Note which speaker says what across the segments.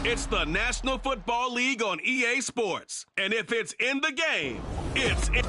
Speaker 1: It's the National Football League on EA Sports. And if it's in the game, it's in.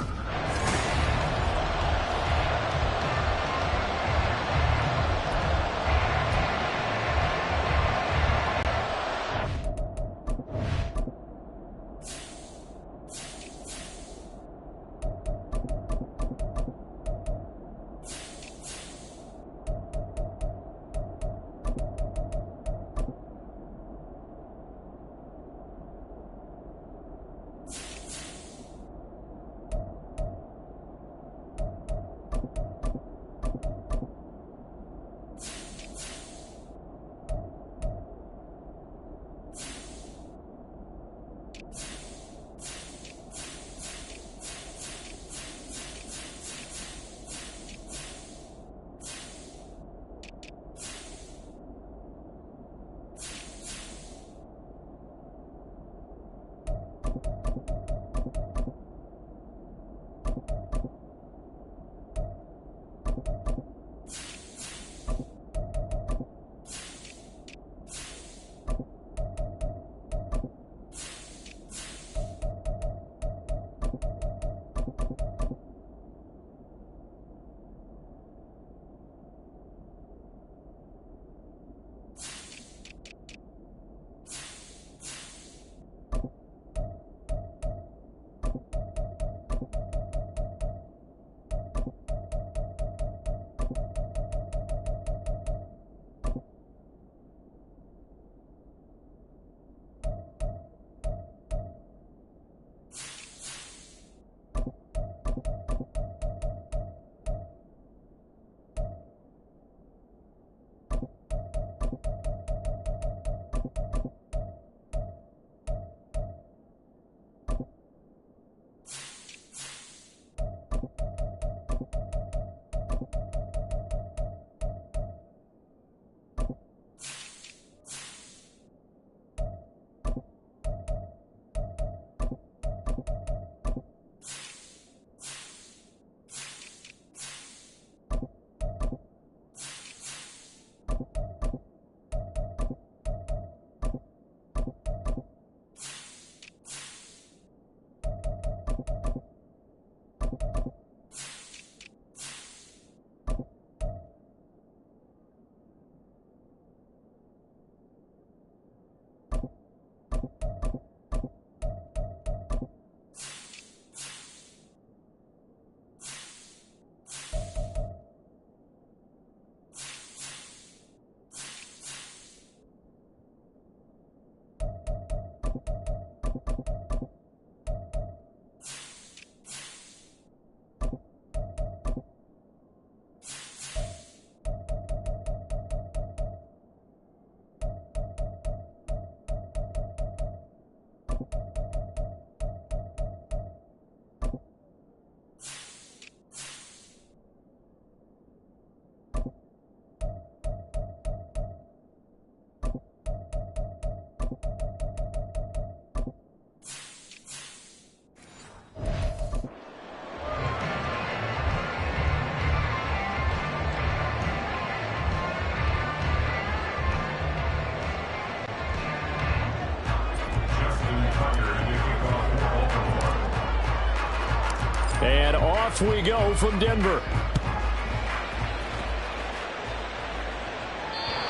Speaker 2: And off we go from Denver.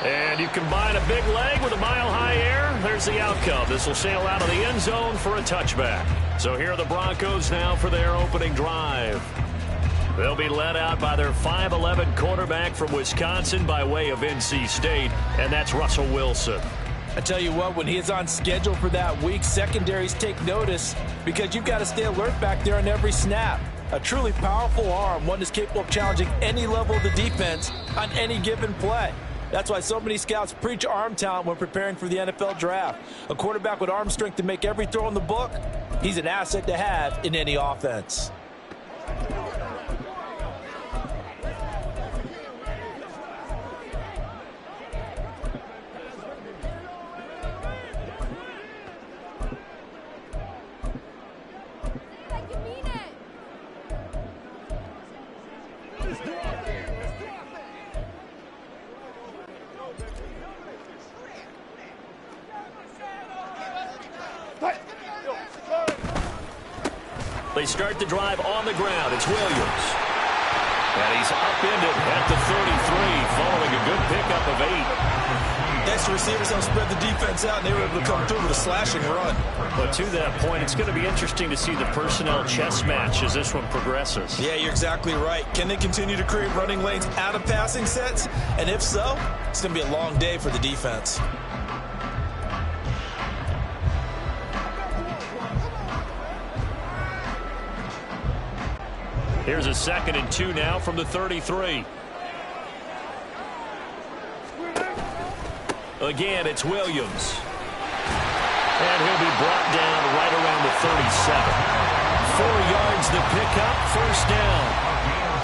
Speaker 2: And you combine a big leg with a mile-high air, there's the outcome. This will sail out of the end zone for a touchback. So here are the Broncos now for their opening drive. They'll be led out by their 5'11" quarterback from Wisconsin by way of NC State, and that's Russell Wilson.
Speaker 3: I tell you what, when he is on schedule for that week, secondaries take notice because you've got to stay alert back there on every snap. A truly powerful arm, one that's capable of challenging any level of the defense on any given play. That's why so many scouts preach arm talent when preparing for the NFL draft. A quarterback with arm strength to make every throw in the book, he's an asset to have in any offense.
Speaker 2: They start the drive on the ground. It's Williams. And he's upended at the 33, following a good pickup of 8.
Speaker 3: Extra receivers help spread the defense out, and they were able to come through with a slashing run.
Speaker 2: But to that point, it's going to be interesting to see the personnel chess match as this one progresses.
Speaker 3: Yeah, you're exactly right. Can they continue to create running lanes out of passing sets? And if so, it's going to be a long day for the defense.
Speaker 2: Here's a 2nd and 2 now from the 33. Again, it's Williams. And he'll be brought down right around the 37. 4 yards the pickup, first down.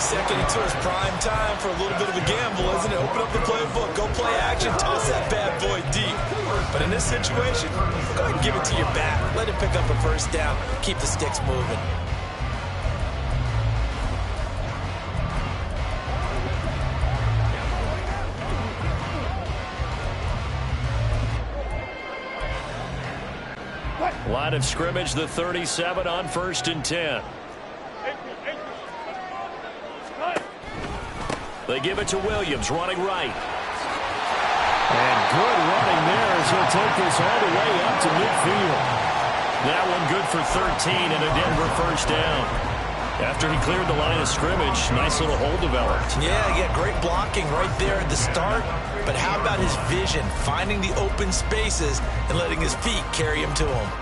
Speaker 3: 2nd and 2 is prime time for a little bit of a gamble, isn't it? Open up the playbook, go play action, toss that bad boy deep. But in this situation, go ahead and give it to your back. Let him pick up a first down, keep the sticks moving.
Speaker 2: Line of scrimmage, the 37 on 1st and 10. They give it to Williams, running right. And good running there as he'll take this all the way up to midfield. That one good for 13 and a Denver first down. After he cleared the line of scrimmage, nice little hole developed.
Speaker 3: Yeah, great blocking right there at the start. But how about his vision, finding the open spaces and letting his feet carry him to him?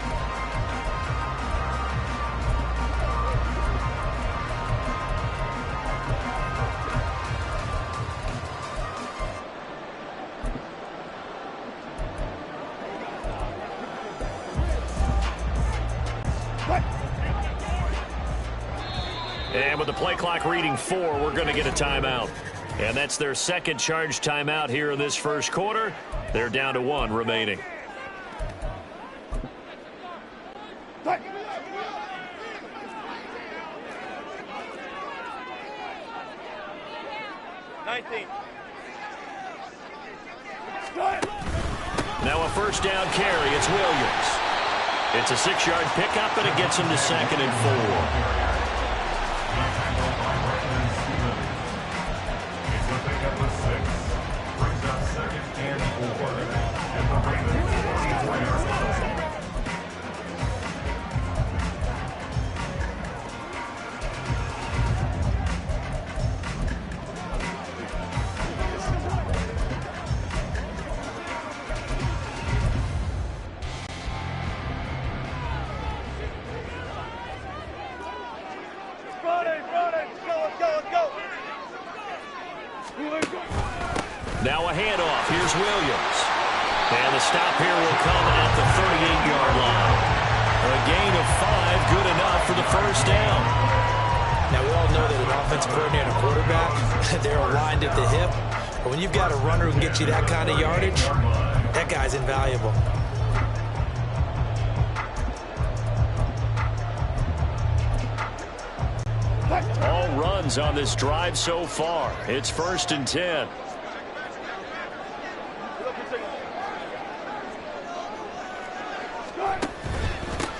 Speaker 2: And with the play clock reading 4, we're going to get a timeout. And that's their 2nd charge timeout here in this first quarter. They're down to 1 remaining. Now a first down carry. It's Williams. It's a 6-yard pickup, and it gets him to 2nd and 4. Now a handoff. Here's Williams. And the stop here will come at the 38-yard line. A gain of 5, good enough for the first down.
Speaker 3: Now, we all know that an offensive coordinator and a quarterback, they're aligned at the hip. But when you've got a runner who can get you that kind of yardage, that guy's invaluable.
Speaker 2: All runs on this drive so far. It's 1st and 10.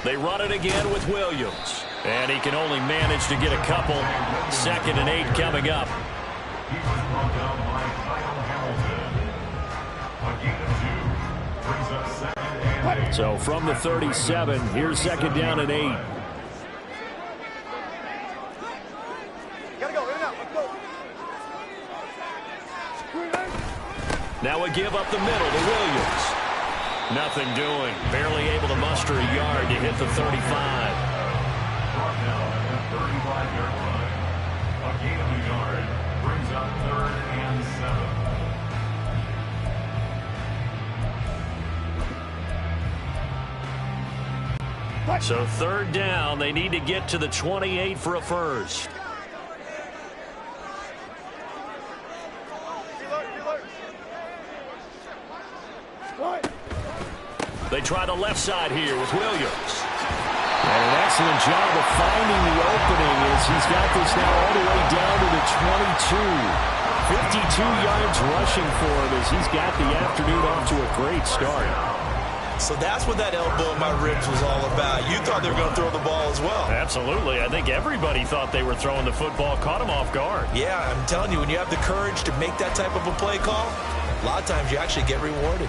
Speaker 2: They run it again with Williams. And he can only manage to get a couple. 2nd and 8 coming up. So from the 37, here's 2nd down and 8. Now a give up the middle to Williams. Nothing doing. Barely able to muster a yard to hit the 35.
Speaker 4: Brought down at the 35-yard line. A gain of a yard brings up 3rd and 7.
Speaker 2: So 3rd down. They need to get to the 28 for a first. They try the left side here with Williams. And an excellent job of finding the opening as he's got this now all the way down to the 22. 52 yards rushing for him as he's got the afternoon off to a great start.
Speaker 3: So that's what that elbow in my ribs was all about. You thought they were going to throw the ball as well.
Speaker 2: Absolutely. I think everybody thought they were throwing the football, caught him off guard.
Speaker 3: Yeah, I'm telling you, when you have the courage to make that type of a play call, a lot of times you actually get rewarded.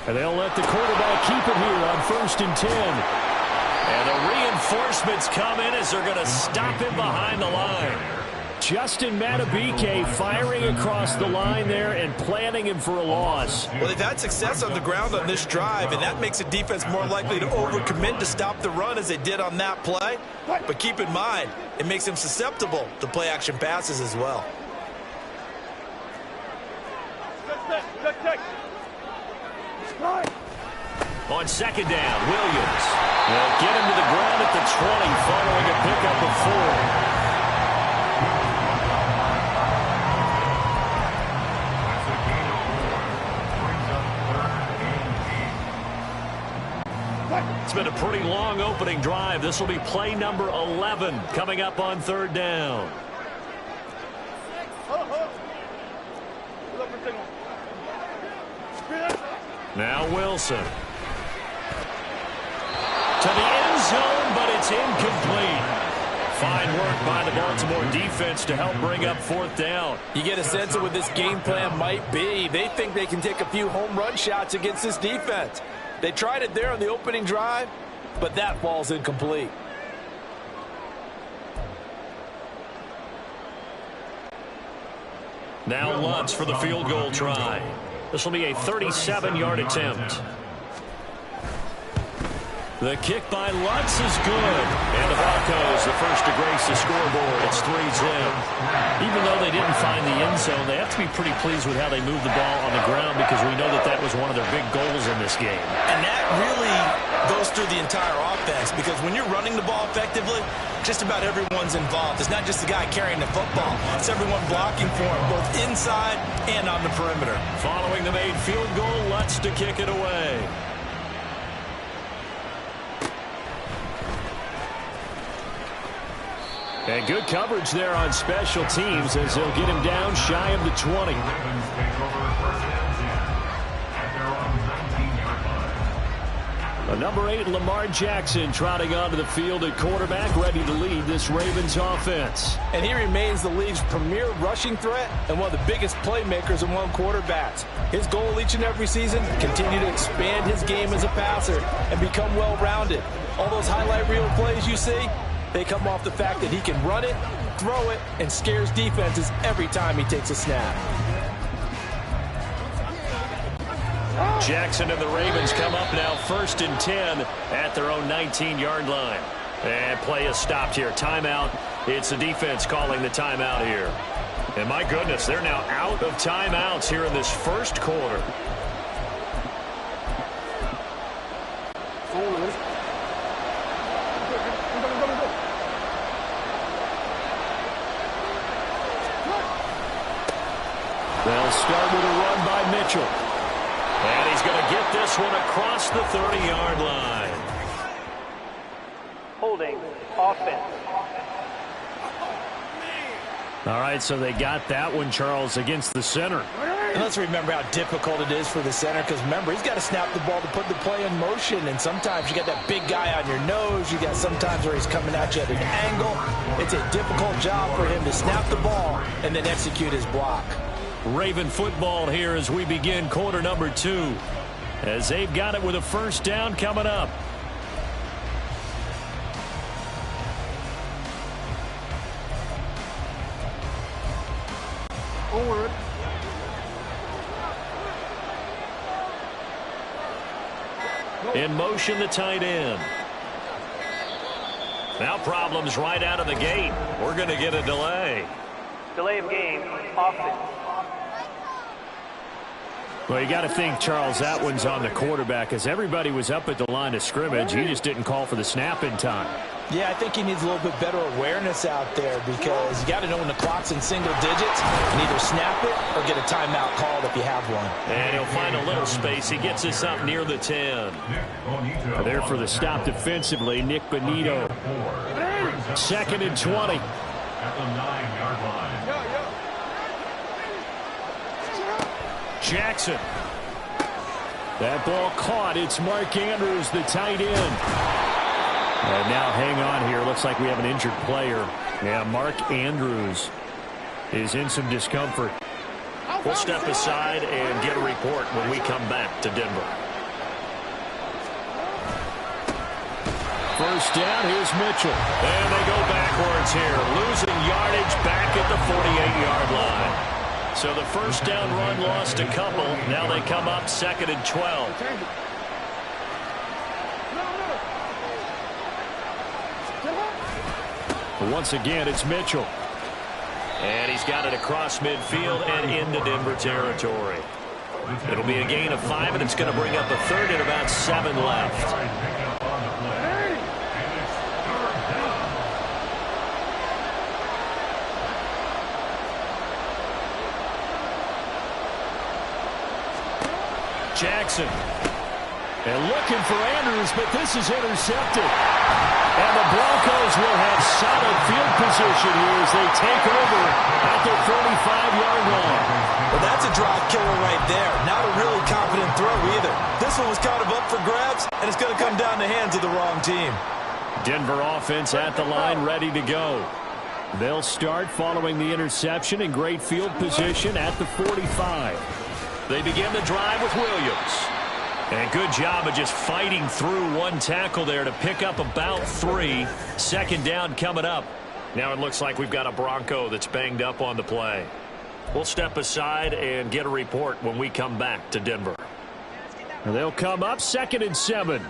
Speaker 2: And they'll let the quarterback keep it here on 1st and 10. And the reinforcements come in as they're going to stop him behind the line. Justin Matabike firing across the line there and planning him for a loss.
Speaker 3: Well, they've had success on the ground on this drive, and that makes a defense more likely to overcommit to stop the run as they did on that play. But keep in mind, it makes them susceptible to play-action passes as well.
Speaker 2: On 2nd down, Williams. They'll get him to the ground at the 20 following a pickup of 4. It's been a pretty long opening drive. This will be play number 11 coming up on 3rd down. Now Wilson. To the end zone, but it's incomplete. Fine work by the Baltimore defense to help bring up 4th down.
Speaker 3: You get a sense of what this game plan might be. They think they can take a few home run shots against this defense. They tried it there on the opening drive, but that ball's incomplete.
Speaker 2: Now Lutz for the field goal try. This will be a 37-yard attempt. The kick by Lutz is good. And the Broncos, the first to grace the scoreboard. It's 3-0. Even though they didn't find the end zone, they have to be pretty pleased with how they moved the ball on the ground because we know that that was one of their big goals in this game.
Speaker 3: And that really goes through the entire offense because when you're running the ball effectively, just about everyone's involved. It's not just the guy carrying the football. It's everyone blocking for him, both inside and on the perimeter.
Speaker 2: Following the made field goal, Lutz to kick it away. And good coverage there on special teams as they'll get him down shy of the 20. The number 8, Lamar Jackson, trotting onto the field at quarterback, ready to lead this Ravens offense.
Speaker 3: And he remains the league's premier rushing threat and one of the biggest playmakers among quarterbacks. His goal each and every season, continue to expand his game as a passer and become well-rounded. All those highlight reel plays you see, they come off the fact that he can run it, throw it, and scares defenses every time he takes a snap.
Speaker 2: Jackson and the Ravens come up now 1st and 10 at their own 19-yard line. And play is stopped here. Timeout. It's the defense calling the timeout here. And my goodness, they're now out of timeouts here in this first quarter. They'll start with a run by Mitchell. And he's going to get this one across the 30-yard line.
Speaker 5: Holding offense.
Speaker 2: All right, so they got that one, Charles, against the center.
Speaker 3: And let's remember how difficult it is for the center because, remember, he's got to snap the ball to put the play in motion. And sometimes you got that big guy on your nose. You got sometimes where he's coming at you at an angle. It's a difficult job for him to snap the ball and then execute his block.
Speaker 2: Raven football here as we begin quarter number 2. As they've got it with a first down coming up.
Speaker 5: Forward.
Speaker 2: In motion, the tight end. Now problems right out of the gate. We're going to get a delay.
Speaker 5: Delay of game. Offense.
Speaker 2: Well, you got to think, Charles, that one's on the quarterback as everybody was up at the line of scrimmage. He just didn't call for the snap in time.
Speaker 3: Yeah, I think he needs a little bit better awareness out there because you got to know when the clock's in single digits and either snap it or get a timeout called if you have one.
Speaker 2: And he'll find a little space. He gets us up near the 10.
Speaker 6: There for the stop defensively, Nick Bonito. 2nd and 20.
Speaker 4: At the 9-yard line.
Speaker 6: Jackson. That ball caught. It's Mark Andrews, the tight end. And now hang on here. Looks like we have an injured player. Yeah, Mark Andrews is in some discomfort.
Speaker 2: We'll step aside and get a report when we come back to Denver.
Speaker 6: First down, here's Mitchell.
Speaker 2: And they go backwards here. Losing yardage back at the 48-yard line. So the first down run lost a couple. Now they come up 2nd and 12.
Speaker 6: But once again, it's Mitchell.
Speaker 2: And he's got it across midfield and into Denver territory. It'll be a gain of 5, and it's going to bring up a 3rd and about 7 left.
Speaker 6: Jackson. And looking for Andrews, but this is intercepted. And the Broncos will have solid field position here as they take over at their 45-yard line.
Speaker 3: Well, that's a drive killer right there. Not a really confident throw either. This one was kind of up for grabs, and it's going to come down the hands of the wrong team.
Speaker 6: Denver offense at the line, ready to go. They'll start following the interception in great field position at the 45.
Speaker 2: They begin the drive with Williams. And good job of just fighting through one tackle there to pick up about 3. 2nd down coming up. Now it looks like we've got a Bronco that's banged up on the play. We'll step aside and get a report when we come back to Denver.
Speaker 6: And they'll come up 2nd and 7.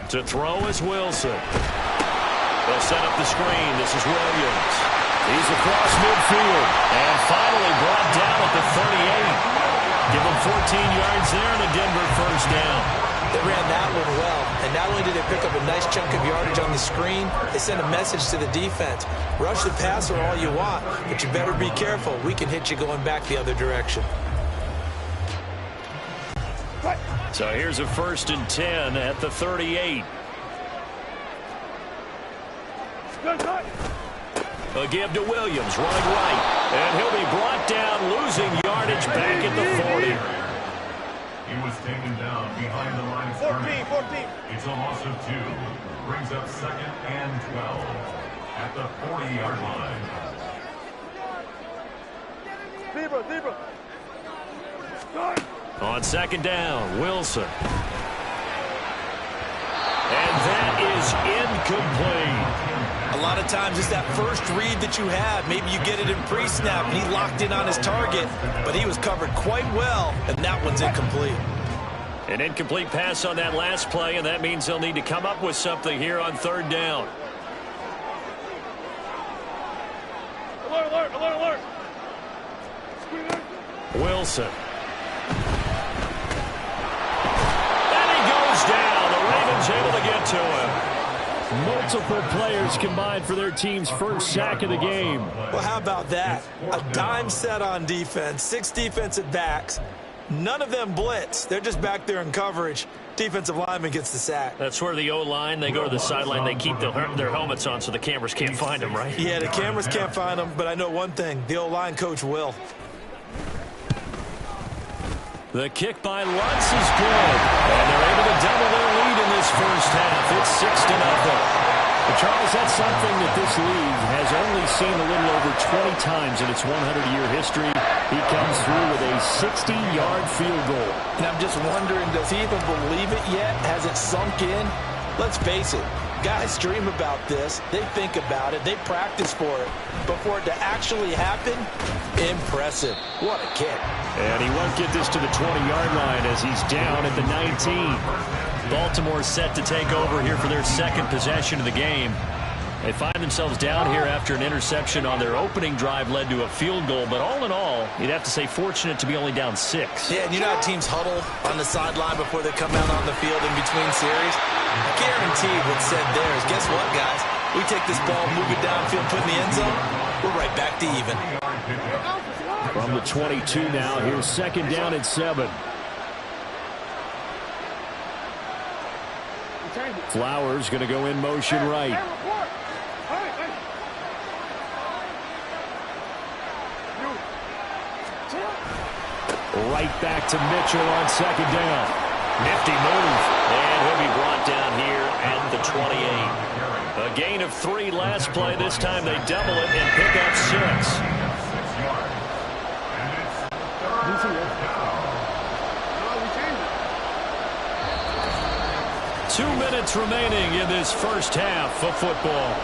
Speaker 2: To throw is Wilson. They'll set up the screen. This is Williams. He's across midfield. And finally brought down at the 38. Give him 14 yards there and a Denver first down.
Speaker 3: They ran that one well, and not only did they pick up a nice chunk of yardage on the screen, they sent a message to the defense. Rush the passer all you want, but you better be careful. We can hit you going back the other direction.
Speaker 2: So here's a 1st and 10 at the 38. A give to Williams, running right. And he'll be brought down, losing yardage back at the 40.
Speaker 4: He was taken down behind the line of scrimmage.
Speaker 5: 14.
Speaker 4: It's a loss of 2. Brings up 2nd and 12 at the 40-yard line.
Speaker 5: Zebra.
Speaker 2: On 2nd down, Wilson. And that is incomplete.
Speaker 3: A lot of times it's that first read that you have. Maybe you get it in pre-snap, and he locked in on his target, but he was covered quite well, and that one's incomplete.
Speaker 2: An incomplete pass on that last play, and that means they'll need to come up with something here on 3rd down.
Speaker 5: Alert.
Speaker 2: Wilson. And he goes down. The Ravens able to get to him.
Speaker 6: Multiple players combined for their team's first sack of the game.
Speaker 3: Well, how about that? A dime set on defense, 6 defensive backs. None of them blitz. They're just back there in coverage. Defensive lineman gets the sack.
Speaker 2: That's where the O-line, they go to the sideline, they keep their helmets on so the cameras can't find them, right?
Speaker 3: Yeah, the cameras can't find them, but I know one thing. The O-line coach will.
Speaker 2: The kick by Lutz is good. And they're able to double their lead in this first half. It's 6-0.
Speaker 6: But Charles, that's something that this league has only seen a little over 20 times in its 100-year history. He comes through with a 60-yard field goal.
Speaker 3: And I'm just wondering, does he even believe it yet? Has it sunk in? Let's face it, guys dream about this. They think about it. They practice for it. But for it to actually happen, impressive. What a kick.
Speaker 6: And he won't get this to the 20-yard line as he's down at the 19.
Speaker 2: Baltimore set to take over here for their second possession of the game. They find themselves down here after an interception on their opening drive led to a field goal. But all in all, you'd have to say fortunate to be only down 6.
Speaker 3: Yeah, and you know how teams huddle on the sideline before they come out on the field in between series? Guaranteed what's said there is, guess what, guys? We take this ball, move it downfield, put in the end zone, we're right back to even.
Speaker 6: From the 22 now, here's 2nd down and 7. Flowers going to go in motion right. Right back to Mitchell on 2nd down.
Speaker 2: Nifty move. And he'll be brought down here at the 28. A gain of 3 last play. This time they double it and pick up 6. 2 minutes remaining in this first half of football.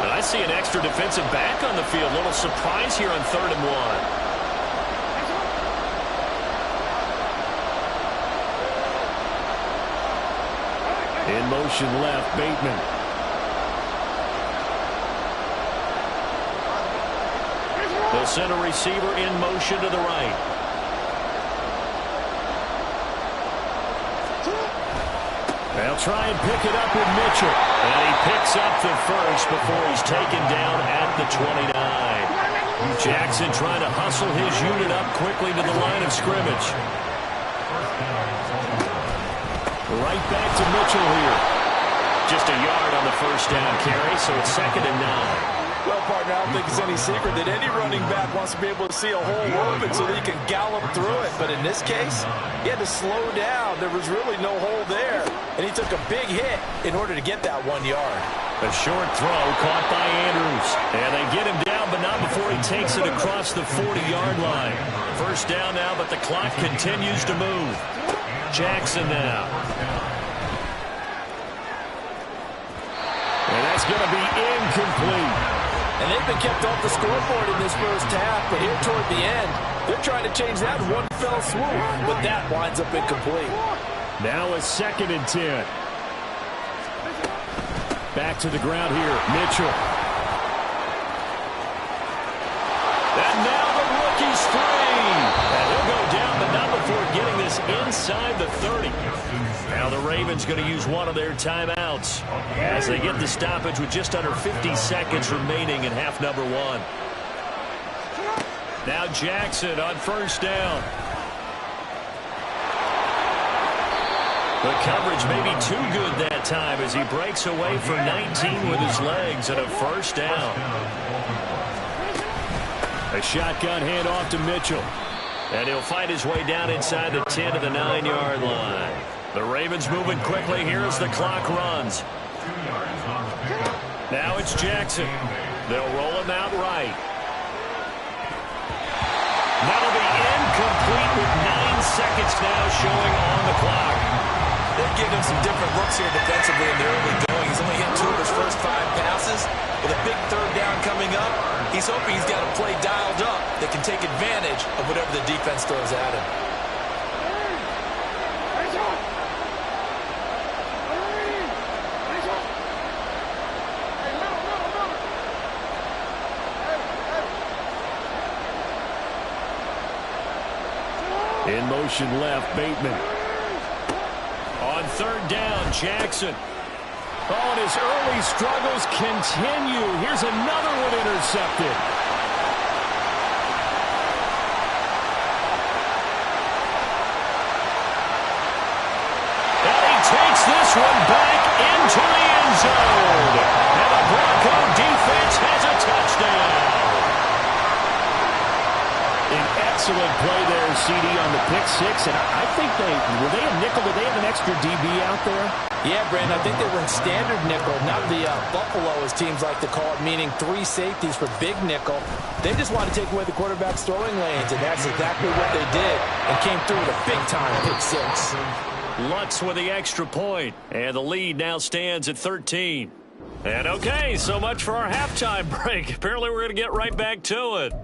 Speaker 2: And I see an extra defensive back on the field. Little surprise here on 3rd and 1.
Speaker 6: In motion left, Bateman.
Speaker 2: They'll send a receiver in motion to the right.
Speaker 6: They'll try and pick it up with Mitchell.
Speaker 2: And he picks up the first before he's taken down at the 29. Jackson trying to hustle his unit up quickly to the line of scrimmage.
Speaker 6: Right back to Mitchell here.
Speaker 2: Just a yard on the first down carry, so it's 2nd and 9.
Speaker 3: Well, partner, I don't think it's any secret that any running back wants to be able to see a hole open so that he can gallop through it. But in this case, he had to slow down. There was really no hole there. And he took a big hit in order to get that 1 yard.
Speaker 2: A short throw caught by Andrews. And they get him down, but not before he takes it across the 40-yard line. First down now, but the clock continues to move. Jackson now.
Speaker 6: And that's going to be incomplete.
Speaker 3: And they've been kept off the scoreboard in this first half, but here toward the end, they're trying to change that in one fell swoop, but that winds up incomplete.
Speaker 6: Now a 2nd and 10. Back to the ground here, Mitchell.
Speaker 2: And now the rookie's free. And he'll go down, but not before getting this inside the 30. Now the Ravens going to use one of their timeouts as they get the stoppage with just under 50 seconds remaining in half number 1. Now Jackson on first down. The coverage may be too good that time as he breaks away for 19 with his legs and a first down.
Speaker 6: A shotgun handoff to Mitchell.
Speaker 2: And he'll fight his way down inside the 10 to the 9-yard line. The Ravens moving quickly here as the clock runs. Now it's Jackson. They'll roll him out right. That'll be incomplete with 9 seconds now showing on the clock.
Speaker 3: They've given him some different looks here defensively in the early going. He's only hit 2 of his first 5 passes. With a big 3rd down coming up, he's hoping he's got a play dialed up that can take advantage of whatever the defense throws at him.
Speaker 6: In motion left, Bateman.
Speaker 2: On 3rd down, Jackson.
Speaker 6: Oh, and his early struggles continue. Here's another one intercepted.
Speaker 2: And he takes this one back into the end zone. And the Bronco defense has a touchdown.
Speaker 6: An excellent play there, CD, on the pick 6. And I think were they a nickel? Did they have an extra DB out there?
Speaker 3: Yeah, Brandon, I think they were in standard nickel, not the Buffalo, as teams like to call it, meaning 3 safeties for big nickel. They just want to take away the quarterback's throwing lanes, and that's exactly what they did, and came through with a big-time pick 6.
Speaker 2: Lutz with the extra point, and the lead now stands at 13. And okay, so much for our halftime break. Apparently we're going to get right back to it.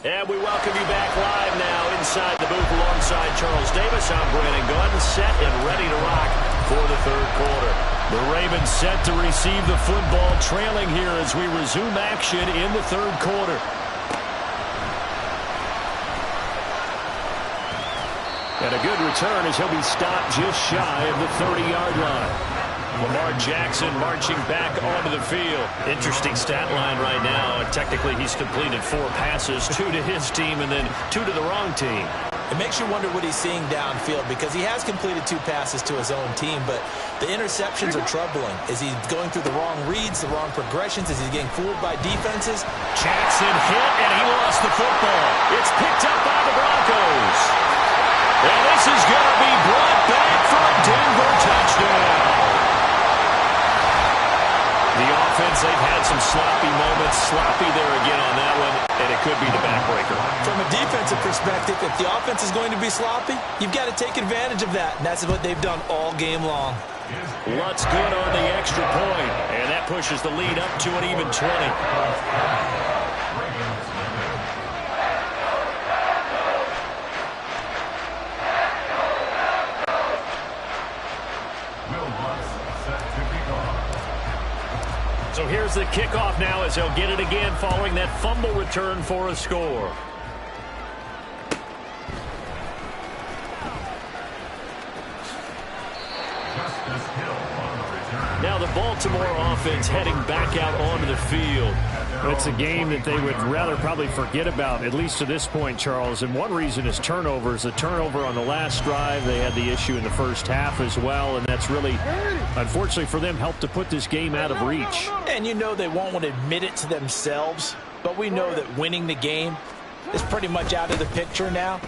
Speaker 2: And we welcome you back live now inside the booth alongside Charles Davis. I'm Brandon Gunn, set and ready to rock for the third quarter. The Ravens set to receive the football, trailing here as we resume action in the third quarter. And a good return as he'll be stopped just shy of the 30-yard line. Lamar Jackson marching back onto the field. Interesting stat line right now. Technically, he's completed 4 passes, 2 to his team and then 2 to the wrong team.
Speaker 3: It makes you wonder what he's seeing downfield because he has completed 2 passes to his own team, but the interceptions are troubling. Is he going through the wrong reads, the wrong progressions? Is he getting fooled by defenses?
Speaker 2: Jackson hit, and he lost the football. It's picked up by the Broncos. And this is going to be brought back for a Denver touchdown. The offense, they've had some sloppy moments. Sloppy there again on that one, and it could be the backbreaker.
Speaker 3: From a defensive perspective, if the offense is going to be sloppy, you've got to take advantage of that, and that's what they've done all game long.
Speaker 2: Lutz good on the extra point, and that pushes the lead up to an even 20. So here's the kickoff now as they'll get it again following that fumble return for a score. Now the Baltimore offense heading back out onto the field.
Speaker 6: It's a game that they would rather probably forget about, at least to this point, Charles. And one reason is turnovers. The turnover on the last drive, they had the issue in the first half as well. And that's really, unfortunately for them, helped to put this game out of reach.
Speaker 3: And you know they won't want to admit it to themselves, but we know that winning the game is pretty much out of the picture now.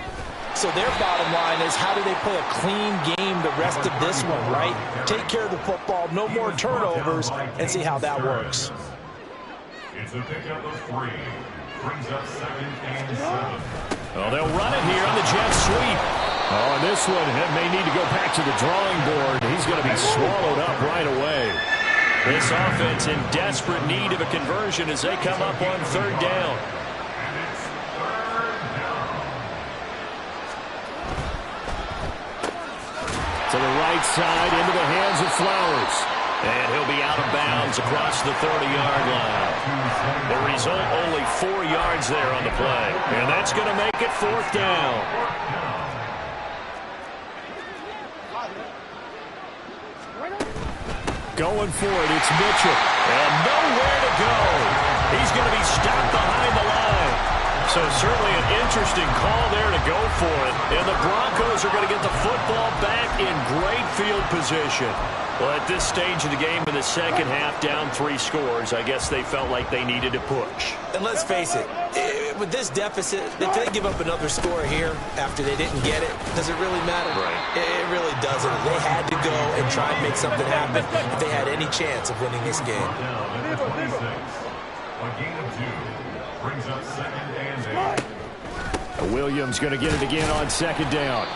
Speaker 3: So their bottom line is, how do they play a clean game the rest of this one, right? Take care of the football, no more turnovers, and see how that works.
Speaker 4: It's a pickup of 3. Brings up 2nd and 7.
Speaker 2: Well, they'll run it here on the jet sweep.
Speaker 6: Oh, and this one may need to go back to the drawing board. He's going to be swallowed up right away.
Speaker 2: This offense in desperate need of a conversion as they come up on 3rd down.
Speaker 6: To the right side, into the hands of Flowers.
Speaker 2: And he'll be out of bounds across the 30-yard line. The result, only 4 yards there on the play. And that's going to make it 4th down.
Speaker 6: Going for it, it's Mitchell.
Speaker 2: And nowhere to go. He's going to be stopped behind the line. So certainly an interesting call there to go for it. And the Broncos are going to get the football back in great field position. Well, at this stage of the game in the second half, down 3 scores, I guess they felt like they needed to push.
Speaker 3: And let's face it, with this deficit, if they give up another score here after they didn't get it, does it really matter?
Speaker 2: Right.
Speaker 3: It really doesn't. They had to go and try and make something happen if they had any chance of winning this game.
Speaker 4: Down at 26. A gain of 2. Brings up 2nd and 8.
Speaker 6: Williams going to get it again on 2nd down.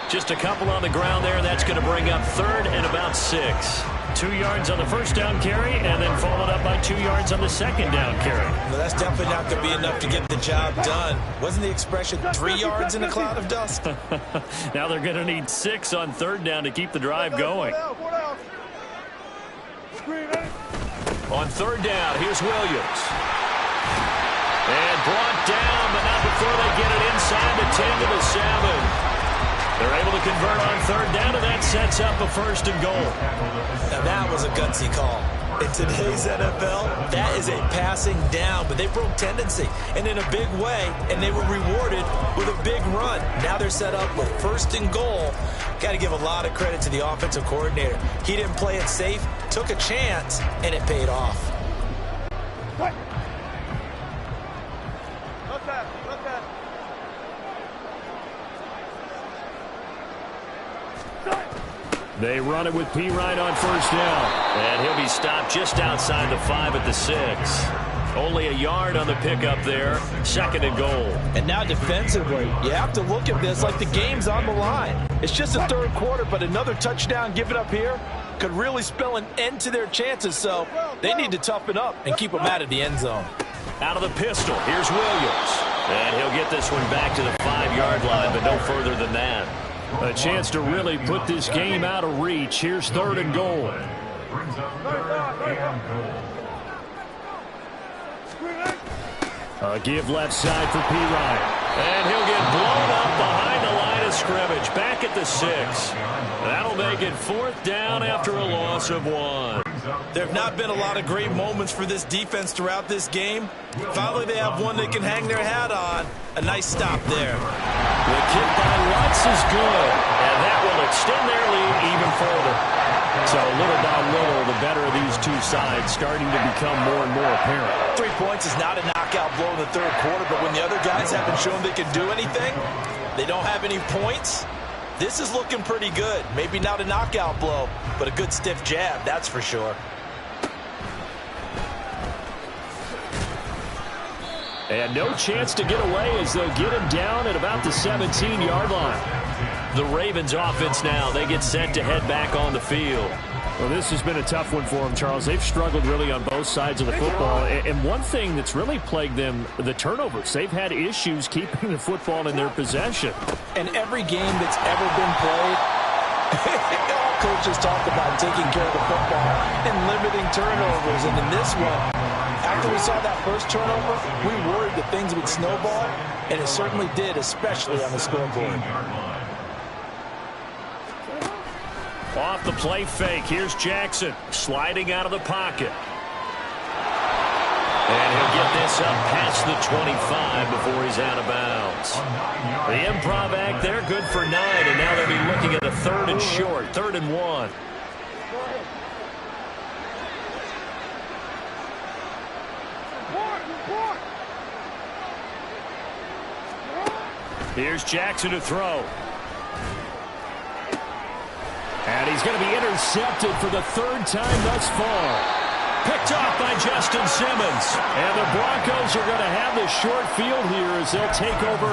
Speaker 2: Just a couple on the ground there. That's going to bring up 3rd and about 6. 2 yards on the first down carry, and then followed up by 2 yards on the second down carry.
Speaker 3: Well, that's definitely not going to be enough to get the job done. Wasn't the expression 3 yards in a cloud of dust?
Speaker 2: Now they're going to need 6 on 3rd down to keep the drive going. On 3rd down, here's Williams. And brought down, but not before they get it inside the 10 to the 7. They're able to convert on 3rd down, and that sets up a 1st and goal.
Speaker 3: Now that was a gutsy call. In today's NFL, that is a passing down, but they broke tendency, and in a big way, and they were rewarded with a big run. Now they're set up with 1st and goal. Got to give a lot of credit to the offensive coordinator. He didn't play it safe, took a chance, and it paid off.
Speaker 6: They run it with P. Ryan on 1st down.
Speaker 2: And he'll be stopped just outside the 5 at the 6. Only a yard on the pickup there. 2nd and goal.
Speaker 3: And now defensively, you have to look at this like the game's on the line. It's just the 3rd quarter, but another touchdown given up here could really spell an end to their chances. So they need to toughen up and keep them out of the end zone.
Speaker 2: Out of the pistol, here's Williams. And he'll get this one back to the 5-yard line, but no further than that.
Speaker 6: A chance to really put this game out of reach. Here's 3rd and goal.
Speaker 4: Brings up 3rd and goal.
Speaker 6: A give left side for P. Ryan.
Speaker 2: And he'll get blown up behind the line of scrimmage, back at the 6. That'll make it 4th down after a loss of 1.
Speaker 3: There have not been a lot of great moments for this defense throughout this game. Finally, they have one they can hang their hat on. A nice stop there.
Speaker 2: The kick by Lutz is good, and that will extend their lead even further.
Speaker 6: So little by little, the better of these two sides starting to become more and more apparent.
Speaker 3: 3 points is not a knockout blow in the 3rd quarter, but when the other guys haven't shown they can do anything, they don't have any points. This is looking pretty good. Maybe not a knockout blow, but a good stiff jab, that's for sure.
Speaker 6: And no chance to get away as they'll get him down at about the 17-yard line.
Speaker 2: The Ravens offense now, they get set to head back on the field.
Speaker 6: Well, this has been a tough one for them, Charles. They've struggled really on both sides of the football. And one thing that's really plagued them, the turnovers. They've had issues keeping the football in their possession.
Speaker 3: And every game that's ever been played, all coaches talk about taking care of the football and limiting turnovers. And in this one, after we saw that first turnover, we worried that things would snowball, and it certainly did, especially on the scoreboard.
Speaker 6: Off the play fake, here's Jackson sliding out of the pocket.
Speaker 2: And he'll get this up past the 25 before he's out of bounds. The improv act there, good for 9, and now they'll be looking at a 3rd and short, 3rd and 1.
Speaker 6: Here's Jackson to throw. And he's going to be intercepted for the 3rd time thus far. Picked off by Justin Simmons. And the Broncos are going to have the short field here as they'll take over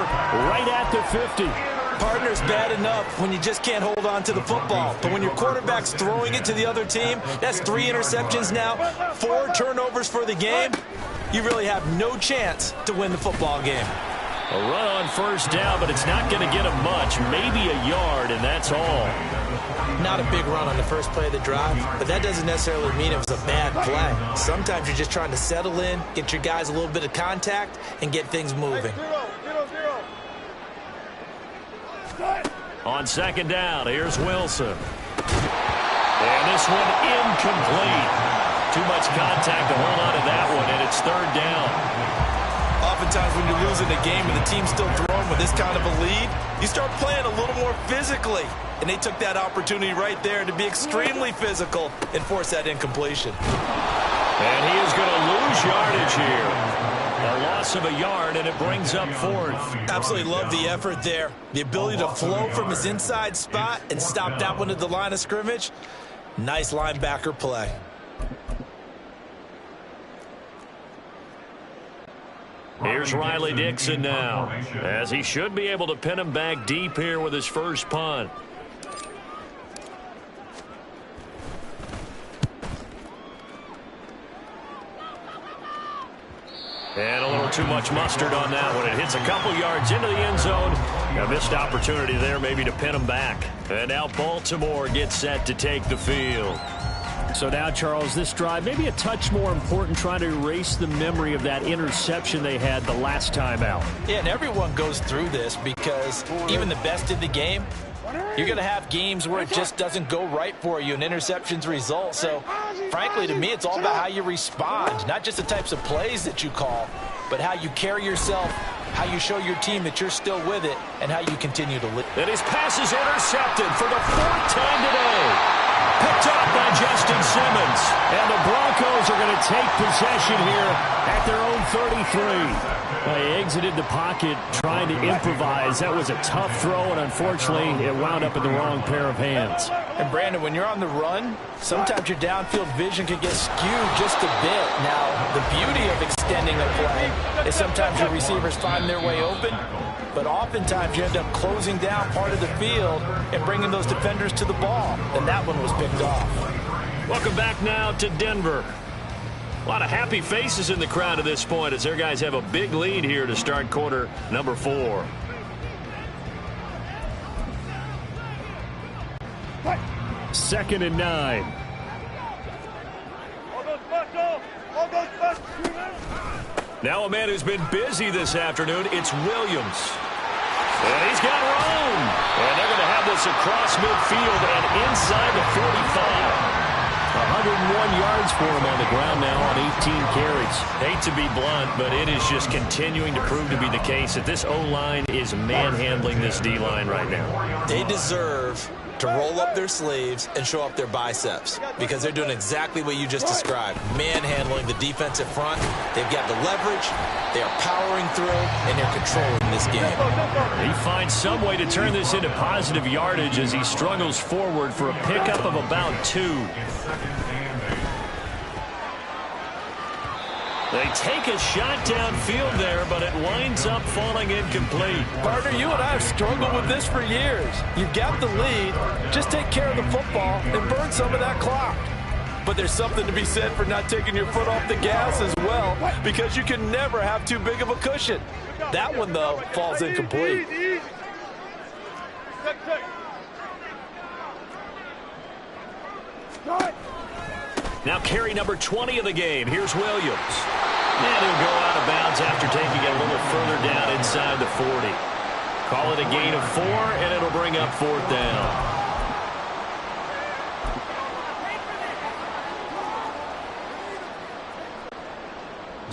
Speaker 6: right at the 50.
Speaker 3: Partner's bad enough when you just can't hold on to the football. But when your quarterback's throwing it to the other team, that's 3 interceptions now, 4 turnovers for the game. You really have no chance to win the football game.
Speaker 2: A run on 1st down, but it's not going to get him much. Maybe a yard, and that's all.
Speaker 3: Not a big run on the first play of the drive, but that doesn't necessarily mean it was a bad play. Sometimes you're just trying to settle in, get your guys a little bit of contact, and get things moving.
Speaker 2: On 2nd down, here's Wilson. And this one incomplete. Too much contact to hold on to that one, and it's 3rd down.
Speaker 3: Oftentimes when you're losing a game and the team's still throwing with this kind of a lead, you start playing a little more physically. And they took that opportunity right there to be extremely physical and force that incompletion.
Speaker 2: And he is going to lose yardage here. A loss of a yard, and it brings up 4th.
Speaker 3: Absolutely love the effort there. The ability to flow from his inside spot and stop that one at the line of scrimmage. Nice linebacker play.
Speaker 2: Here's Riley Dixon now, as he should be able to pin him back deep here with his first punt. And a little too much mustard on that one. It hits a couple yards into the end zone. A missed opportunity there maybe to pin him back. And now Baltimore gets set to take the field.
Speaker 6: So now, Charles, this drive maybe a touch more important, trying to erase the memory of that interception they had the last time out.
Speaker 3: Yeah, and everyone goes through this because even the best in the game, you're going to have games where it just doesn't go right for you and interceptions result. So, frankly, to me, it's all about how you respond, not just the types of plays that you call, but how you carry yourself, how you show your team that you're still with it, and how you continue to live.
Speaker 2: And his pass is intercepted for the 4th time today. Picked off by Justin Simmons.
Speaker 6: And the Broncos are going to take possession here at their own 33. They exited the pocket trying to improvise. That was a tough throw, and unfortunately, it wound up in the wrong pair of hands.
Speaker 3: And, Brandon, when you're on the run, sometimes your downfield vision can get skewed just a bit. Now, the beauty of extending a play is sometimes your receivers find their way open, but oftentimes you end up closing down part of the field and bringing those defenders to the ball. And that one was picked off.
Speaker 2: Welcome back now to Denver. A lot of happy faces in the crowd at this point as their guys have a big lead here to start quarter number 4.
Speaker 6: Second and 9.
Speaker 2: Now a man who's been busy this afternoon, it's Williams. And he's got room. And they're going to have this across midfield and inside the 45.
Speaker 6: 101 yards for him on the ground now on 18 carries.
Speaker 2: Hate to be blunt, but it is just continuing to prove to be the case that this O-line is manhandling this D-line right now.
Speaker 3: They deserve to roll up their sleeves and show up their biceps because they're doing exactly what you just described. Manhandling the defensive front. They've got the leverage. They are powering through, and they're controlling this game.
Speaker 2: He finds some way to turn this into positive yardage as he struggles forward for a pickup of about 2. They take a shot downfield there, but it winds up falling incomplete.
Speaker 3: Partner, you and I have struggled with this for years. You've got the lead. Just take care of the football and burn some of that clock. But there's something to be said for not taking your foot off the gas as well, because you can never have too big of a cushion. That one, though, falls incomplete.
Speaker 2: Now carry number 20 of the game. Here's Williams. And he'll go out of bounds after taking it a little further down inside the 40. Call it a gain of 4, and it'll bring up 4th down.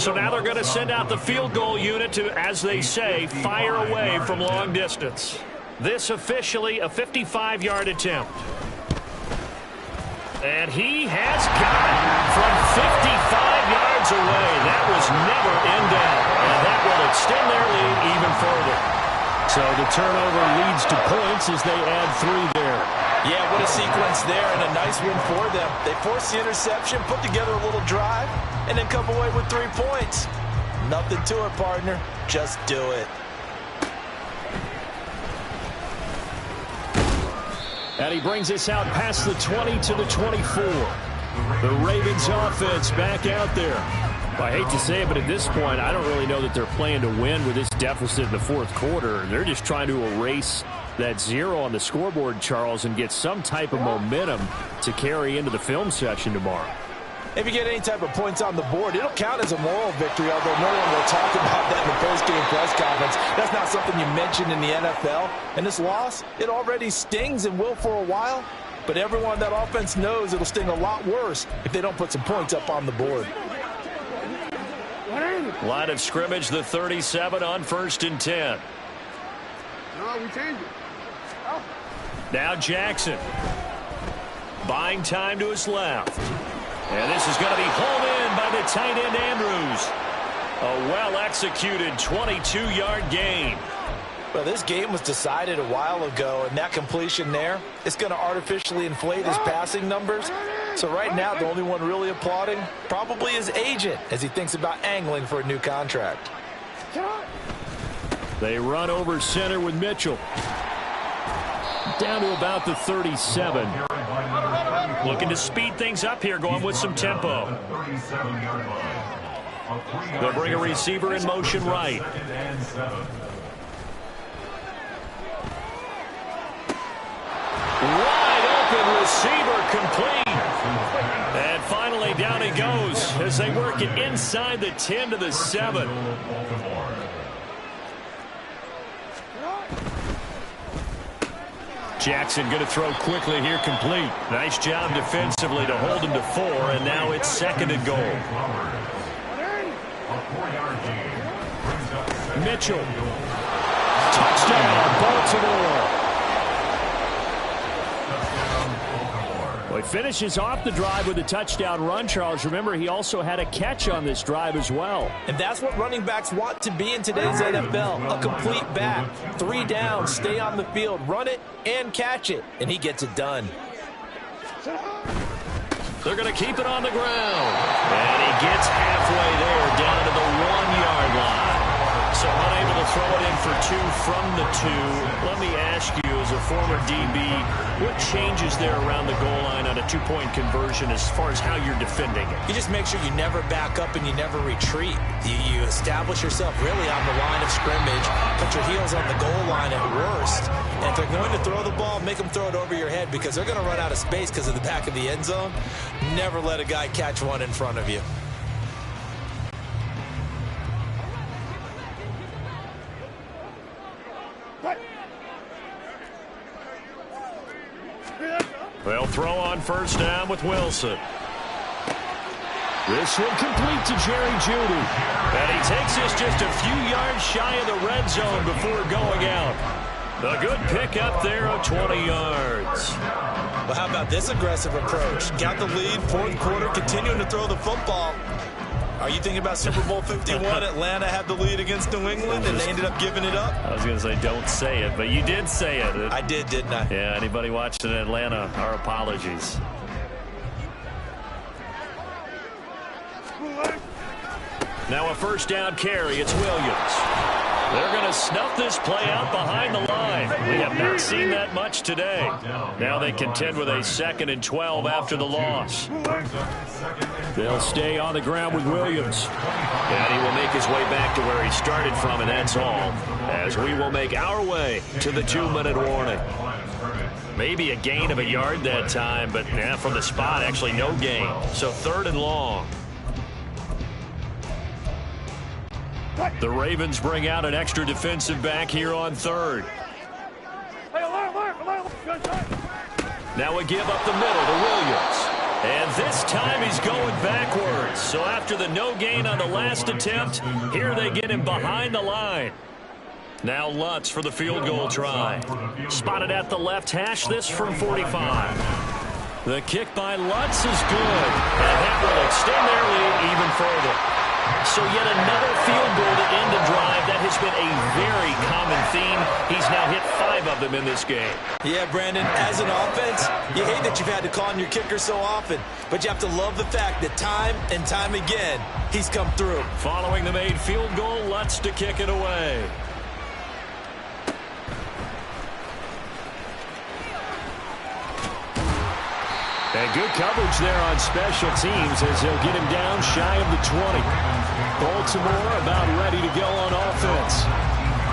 Speaker 2: So now they're going to send out the field goal unit to, as they say, fire away from long distance. This officially a 55-yard attempt. And he has got it from 55 yards away. That was never in doubt. And that will extend their lead even further.
Speaker 6: So the turnover leads to points as they add 3 there.
Speaker 3: Yeah, what a sequence there, and a nice win for them. They forced the interception, put together a little drive, and then come away with 3 points. Nothing to it, partner. Just do it.
Speaker 6: And he brings us out past the 20 to the 24. The Ravens offense back out there. I hate to say it, but at this point, I don't really know that they're playing to win with this deficit in the 4th quarter. They're just trying to erase that 0 on the scoreboard, Charles, and get some type of momentum to carry into the film session tomorrow.
Speaker 3: If you get any type of points on the board, it'll count as a moral victory, although no one will talk about that in the post-game press conference. That's not something you mentioned in the NFL. And this loss, it already stings and will for a while, but everyone on that offense knows it'll sting a lot worse if they don't put some points up on the board.
Speaker 2: Line of scrimmage, the 37 on 1st and 10.
Speaker 5: No, we changed it.
Speaker 2: Now Jackson. Buying time to his left. And this is going to be hauled in by the tight end Andrews. A well-executed 22-yard gain.
Speaker 3: Well, this game was decided a while ago, and that completion there is going to artificially inflate his passing numbers. So right now, the only one really applauding probably his agent as he thinks about angling for a new contract.
Speaker 6: They run over center with Mitchell. Down to about the 37.
Speaker 2: Looking to speed things up here, going with some tempo. They'll bring a receiver in motion right. Wide open receiver complete. And finally down he goes as they work it inside the 10 to the 7. Jackson going to throw quickly here, complete. Nice job defensively to hold him to 4, and now it's 2nd and goal.
Speaker 6: Mitchell. Touchdown, Baltimore. Well, he finishes off the drive with a touchdown run, Charles. Remember, he also had a catch on this drive as well.
Speaker 3: And that's what running backs want to be in today's NFL. A complete back. 3 down, stay on the field, run it and catch it. And he gets it done.
Speaker 2: They're going to keep it on the ground. And he gets halfway there, down to the 1-yard line. So unable to throw it in for 2 from the 2, let me ask you, as a former DB, what changes there around the goal line on a 2-point conversion as far as how you're defending it?
Speaker 3: You just make sure you never back up and you never retreat. You establish yourself really on the line of scrimmage, put your heels on the goal line at worst, and if they're going to throw the ball, make them throw it over your head because they're going to run out of space because of the back of the end zone. Never let a guy catch one in front of you.
Speaker 2: They'll throw on first down with Wilson. This will complete to Jerry Jeudy. And he takes us just a few yards shy of the red zone before going out. A good pickup there of 20 yards.
Speaker 3: Well, how about this aggressive approach? Got the lead, fourth quarter, continuing to throw the football. Are you thinking about Super Bowl 51? Atlanta had the lead against New England, and they ended up giving it up?
Speaker 2: I was going to say, don't say it, but you did say it.
Speaker 3: I did, didn't I?
Speaker 2: Yeah, anybody watching in Atlanta, our apologies. Now a first down carry. It's Williams. They're going to snuff this play out behind the line. We have not seen that much today. Now they contend with a 2nd and 12 after the loss.
Speaker 6: They'll stay on the ground with Williams.
Speaker 2: And he will make his way back to where he started from, and that's all. As we will make our way to the 2-minute warning. Maybe a gain of a yard that time, but from the spot, actually no gain. So 3rd and long. The Ravens bring out an extra defensive back here on 3rd. Now a give up the middle to Williams. And this time he's going backwards. So after the no gain on the last attempt, here they get him behind the line. Now Lutz for the field goal try. Spotted at the left hash, this from 45. The kick by Lutz is good. And that will extend their lead even further. So yet another field goal to end a drive. That has been a very common theme. He's now hit 5 of them in this game.
Speaker 3: Yeah, Brandon, as an offense, you hate that you've had to call on your kicker so often, but you have to love the fact that time and time again, he's come through.
Speaker 2: Following the made field goal, Lutz to kick it away. And good coverage there on special teams as he'll get him down shy of the 20. Baltimore about ready to go on offense.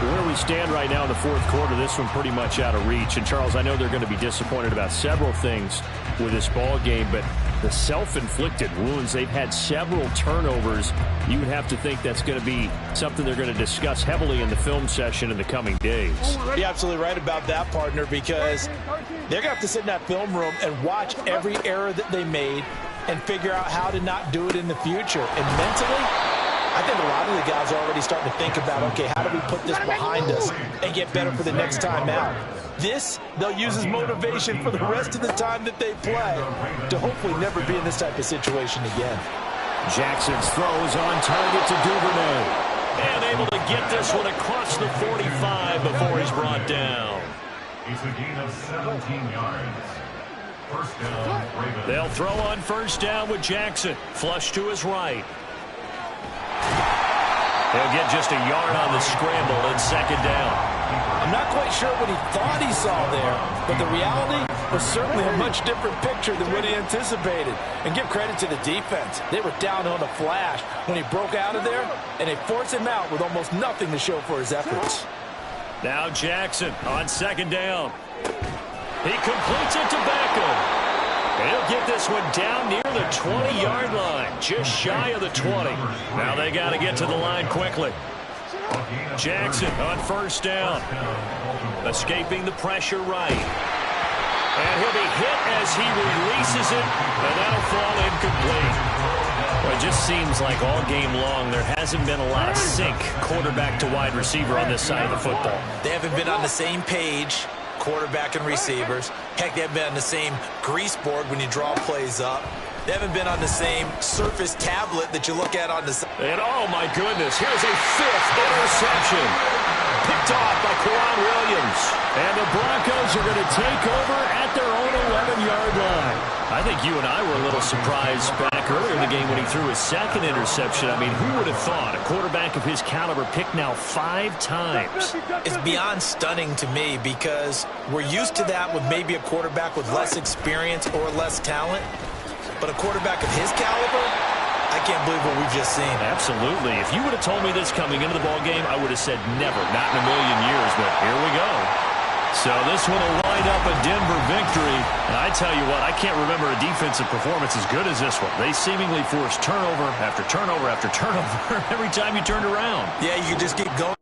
Speaker 6: Where we stand right now in the fourth quarter, this one pretty much out of reach. And, Charles, I know they're going to be disappointed about several things with this ball game, but the self-inflicted wounds, they've had several turnovers. You would have to think that's going to be something they're going to discuss heavily in the film session in the coming days.
Speaker 3: You're absolutely right about that, partner, because they're going to have to sit in that film room and watch every error that they made and figure out how to not do it in the future. And mentally, I think a lot of the guys are already starting to think about, okay, how do we put this behind us and get better for the next time out? This, they'll use as motivation for the rest of the time that they play to hopefully never be in this type of situation again.
Speaker 6: Jackson's throws on target to Duvernay.
Speaker 2: And able to get this one across the 45 before he's brought down.
Speaker 4: It's a gain of 17 yards. First down, Ravens.
Speaker 2: They'll throw on first down with Jackson. Flush to his right. He'll get just a yard on the scramble and 2nd down.
Speaker 3: I'm not quite sure what he thought he saw there, but the reality was certainly a much different picture than what he anticipated. And give credit to the defense. They were down on a flash when he broke out of there, and they forced him out with almost nothing to show for his efforts.
Speaker 2: Now Jackson on 2nd down. He completes it to Beckham. And he'll get this one down near the 20-yard line, just shy of the 20. Now they got to get to the line quickly. Jackson on first down. Escaping the pressure right. And he'll be hit as he releases it, and that'll fall incomplete. Well, it just seems like all game long there hasn't been a lot of sync quarterback to wide receiver on this side of the football.
Speaker 3: They haven't been on the same page, quarterback and receivers. Heck, they haven't been on the same grease board when you draw plays up. They haven't been on the same Surface tablet that you look at on the side.
Speaker 2: And oh my goodness, here's a 5th interception. Picked off by Kwan Williams.
Speaker 6: And the Broncos are going to take over at their own 11-yard line. I think you and I were a little surprised back earlier in the game when he threw his 2nd interception. I mean, who would have thought a quarterback of his caliber picked now 5 times?
Speaker 3: It's beyond stunning to me because we're used to that with maybe a quarterback with less experience or less talent. But a quarterback of his caliber, I can't believe what we've just seen.
Speaker 6: Absolutely. If you would have told me this coming into the ballgame, I would have said never, not in a million years, but here we go. So this one will wind up a Denver victory. And I tell you what, I can't remember a defensive performance as good as this one. They seemingly forced turnover after turnover after turnover every time you turned around.
Speaker 3: Yeah, you can just keep going.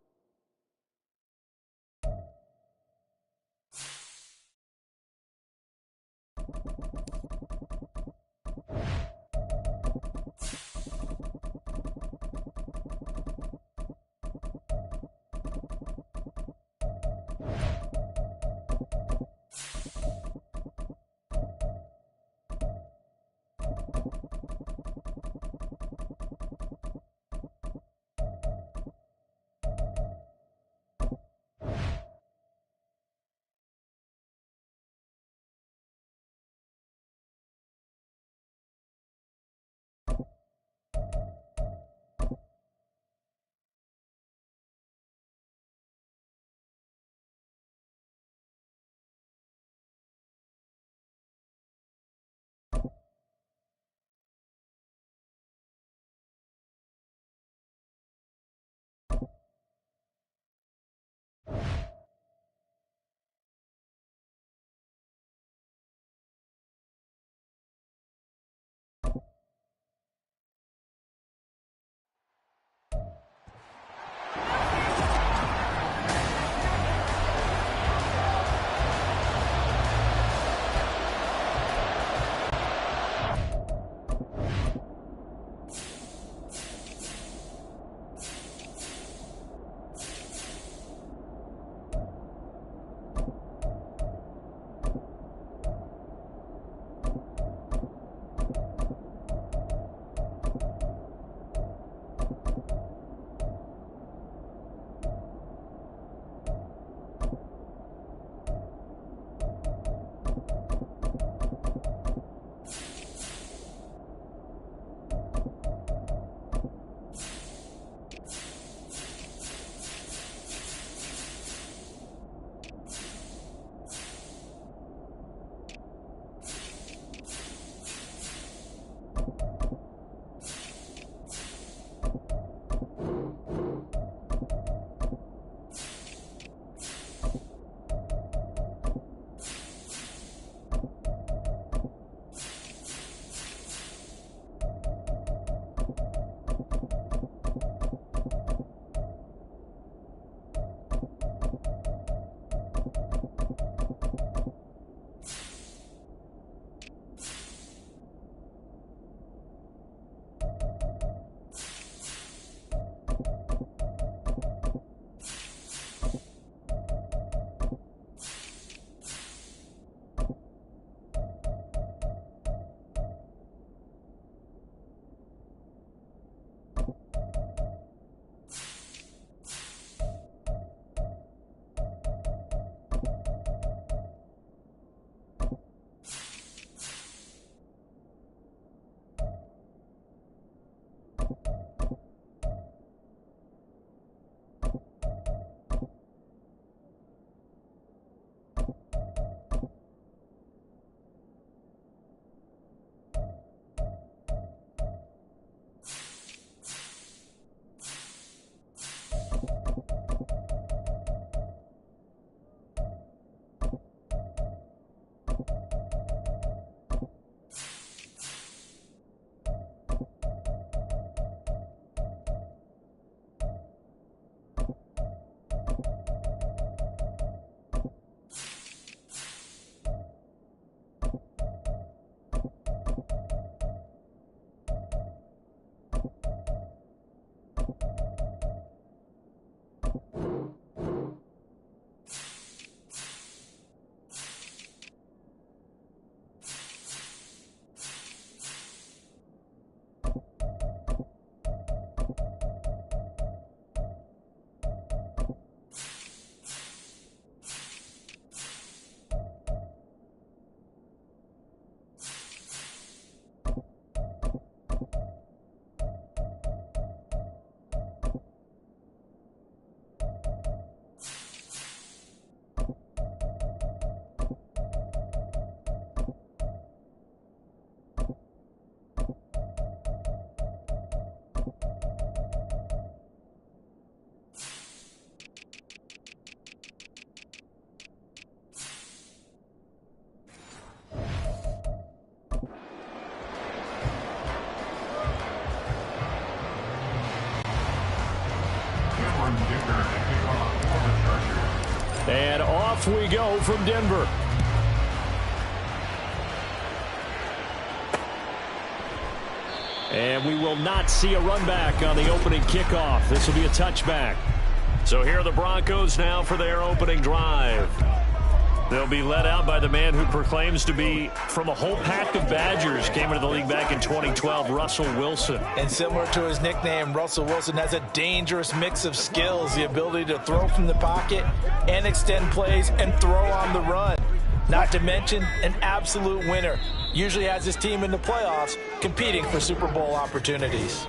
Speaker 6: And off we go from Denver. And we will not see a run back on the opening kickoff. This will be a touchback. So here are the Broncos now for their opening drive. They'll be led out by the man who proclaims to be from a whole pack of Badgers. Came into the league back in 2012, Russell Wilson.
Speaker 3: And similar to his nickname, Russell Wilson has a dangerous mix of skills. The ability to throw from the pocket and extend plays and throw on the run. Not to mention an absolute winner. Usually has his team in the playoffs competing for Super Bowl opportunities.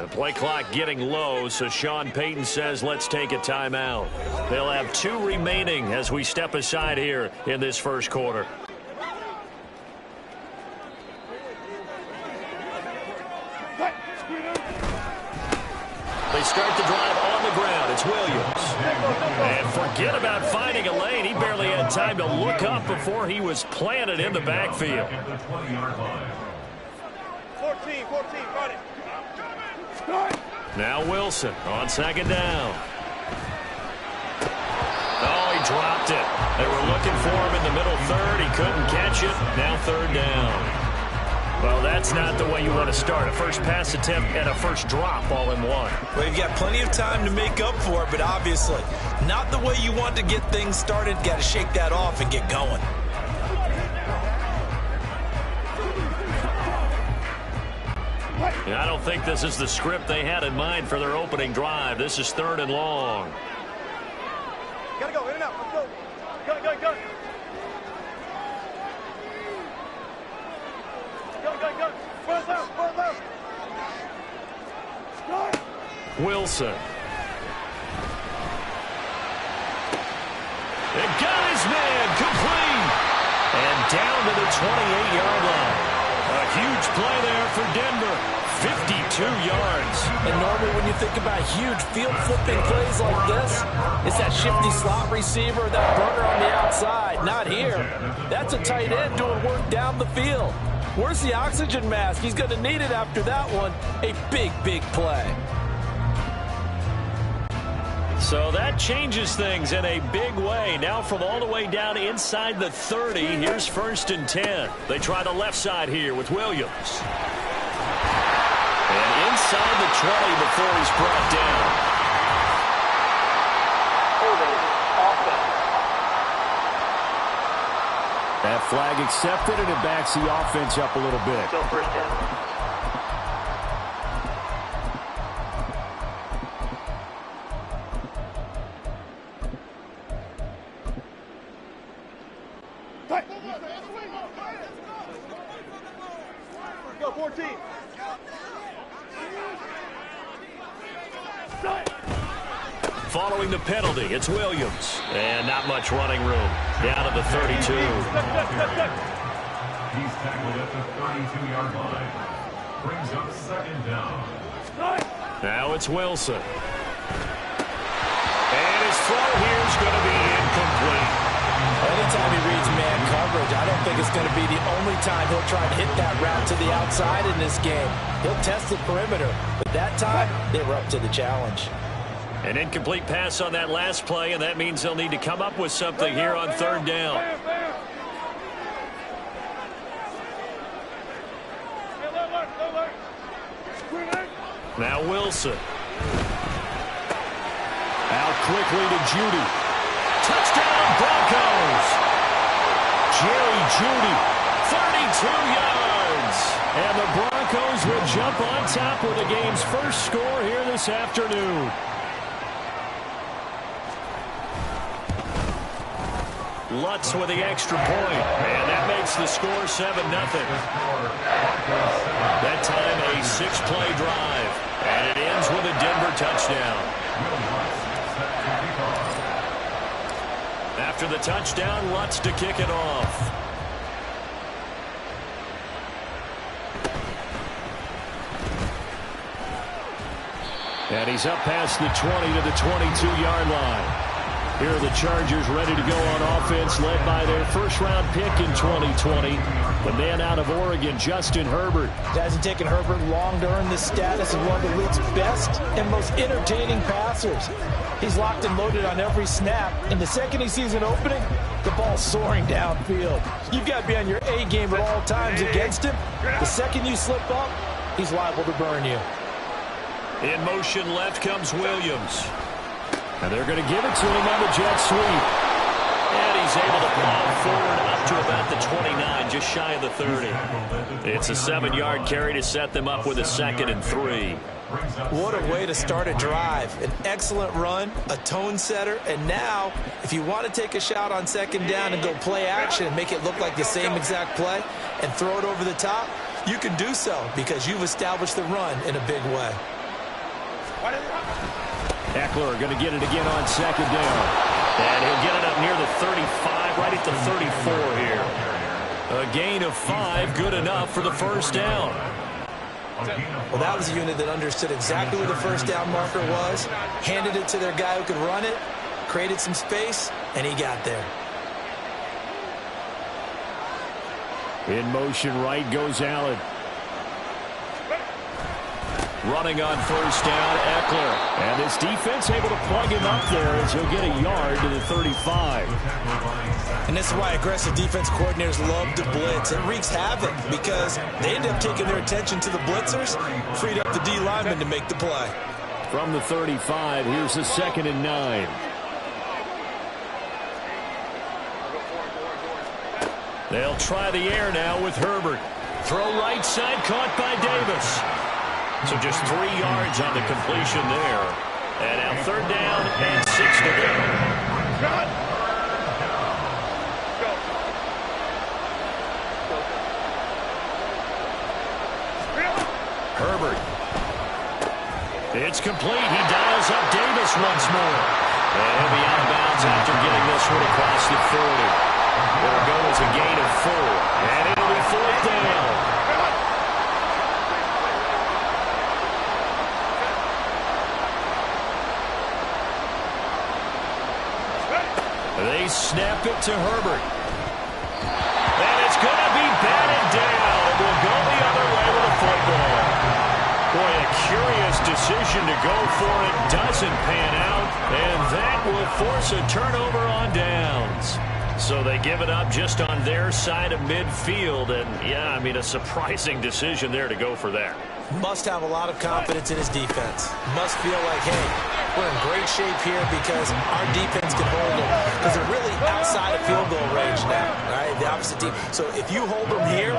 Speaker 2: The play clock getting low, so Sean Payton says let's take a timeout. They'll have 2 remaining as we step aside here in this first quarter. They start the drive on the ground. It's Williams. And forget about finding a lane. He barely had time to look up before he was planted in the backfield.
Speaker 5: 14, got it.
Speaker 2: Now Wilson on second down. Oh, he dropped it. They were looking for him in the middle third. He couldn't catch it. Now third down. Well, that's not the way you want to start. A first pass attempt and a first drop all in one.
Speaker 3: Well, you've got plenty of time to make up for it, but obviously not the way you want to get things started. Got to shake that off and get going.
Speaker 2: I don't think this is the script they had in mind for their opening drive. This is 3rd and long.
Speaker 5: Gotta go, in and out, let's go. Go. Go.
Speaker 2: Wilson. They got his man complete. And down to the 28-yard line. A huge play there for Denver. 52 yards.
Speaker 3: And normally when you think about huge field-flipping plays like this, it's that shifty slot receiver, that burner on the outside. Not here. That's a tight end doing work down the field. Where's the oxygen mask? He's going to need it after that one. A big, big play.
Speaker 2: So that changes things in a big way. Now from all the way down inside the 30, here's 1st and 10. They try the left side here with Williams. And inside the 20 before he's brought down.
Speaker 6: That flag accepted, and it backs the offense up a little bit.
Speaker 7: Still first down.
Speaker 5: Go, 14.
Speaker 2: Following the penalty, it's Williams. And not much running room. Down to the 32.
Speaker 4: He's tackled at the 32-yard line. Brings up 2nd down.
Speaker 2: Now it's Wilson. And his throw here is going to be incomplete.
Speaker 3: Anytime he reads man coverage, I don't think it's going to be the only time he'll try to hit that route to the outside in this game. He'll test the perimeter, but that time, they were up to the challenge.
Speaker 2: An incomplete pass on that last play, and that means they'll need to come up with something here on 3rd down. Now Wilson.
Speaker 6: Out quickly to Judy.
Speaker 2: Touchdown Broncos. Jerry Judy, 32 yards. And the Broncos will jump on top with the game's first score here this afternoon. Lutz with the extra point, and that makes the score 7-0. That time a 6-play drive, and it ends with a Denver touchdown. After the touchdown, Lutz to kick it off.
Speaker 6: And he's up past the 20 to the 22-yard line. Here are the Chargers ready to go on offense, led by their first-round pick in 2020, the man out of Oregon, Justin Herbert.
Speaker 3: It hasn't taken Herbert long to earn the status of one of the league's best and most entertaining passers. He's locked and loaded on every snap, and the second he sees an opening, the ball's soaring downfield. You've got to be on your A game at all times against him. The second you slip up, he's liable to burn you.
Speaker 2: In motion left comes Williams.
Speaker 6: And they're going to give it to him on the jet sweep.
Speaker 2: And he's able to plow forward up to about the 29, just shy of the 30. It's a 7-yard carry to set them up with a 2nd and 3.
Speaker 3: What a way to start a drive. An excellent run, a tone setter, and now, if you want to take a shot on 2nd down and go play action and make it look like the same exact play and throw it over the top, you can do so because you've established the run in a big way.
Speaker 6: Eckler going to get it again on 2nd down.
Speaker 2: And he'll get it up near the 35, right at the 34 here. A gain of 5, good enough for the first down.
Speaker 3: Well, that was a unit that understood exactly where the first down marker was, handed it to their guy who could run it, created some space, and he got there.
Speaker 6: In motion right goes Allen.
Speaker 2: Running on first down, Eckler.
Speaker 6: And this defense able to plug him up there as he'll get a yard to the 35.
Speaker 3: And this is why aggressive defense coordinators love to blitz. It wreaks havoc because they end up taking their attention to the blitzers, freed up the D lineman to make the play.
Speaker 6: From the 35, here's the 2nd and 9.
Speaker 2: They'll try the air now with Herbert. Throw right side, caught by Davis. So just 3 yards on the completion there. And now 3rd down and 6 to go. Herbert. It's complete. He dials up Davis once more. And he'll be out of bounds after getting this one across the 40. It'll go as a gain of 4. And it'll be 4th down. They snap it to Herbert. And it's going to be batted down. It will go the other way with the football. Boy, a curious decision to go for it. Doesn't pan out. And that will force a turnover on downs. So they give it up just on their side of midfield. And, yeah, I mean, a surprising decision there to go for that.
Speaker 3: Must have a lot of confidence in his defense. Must feel like, hey, we're in great shape here because our defense can hold them. Because they're really outside of field goal range now, right? The opposite team. So if you hold them here,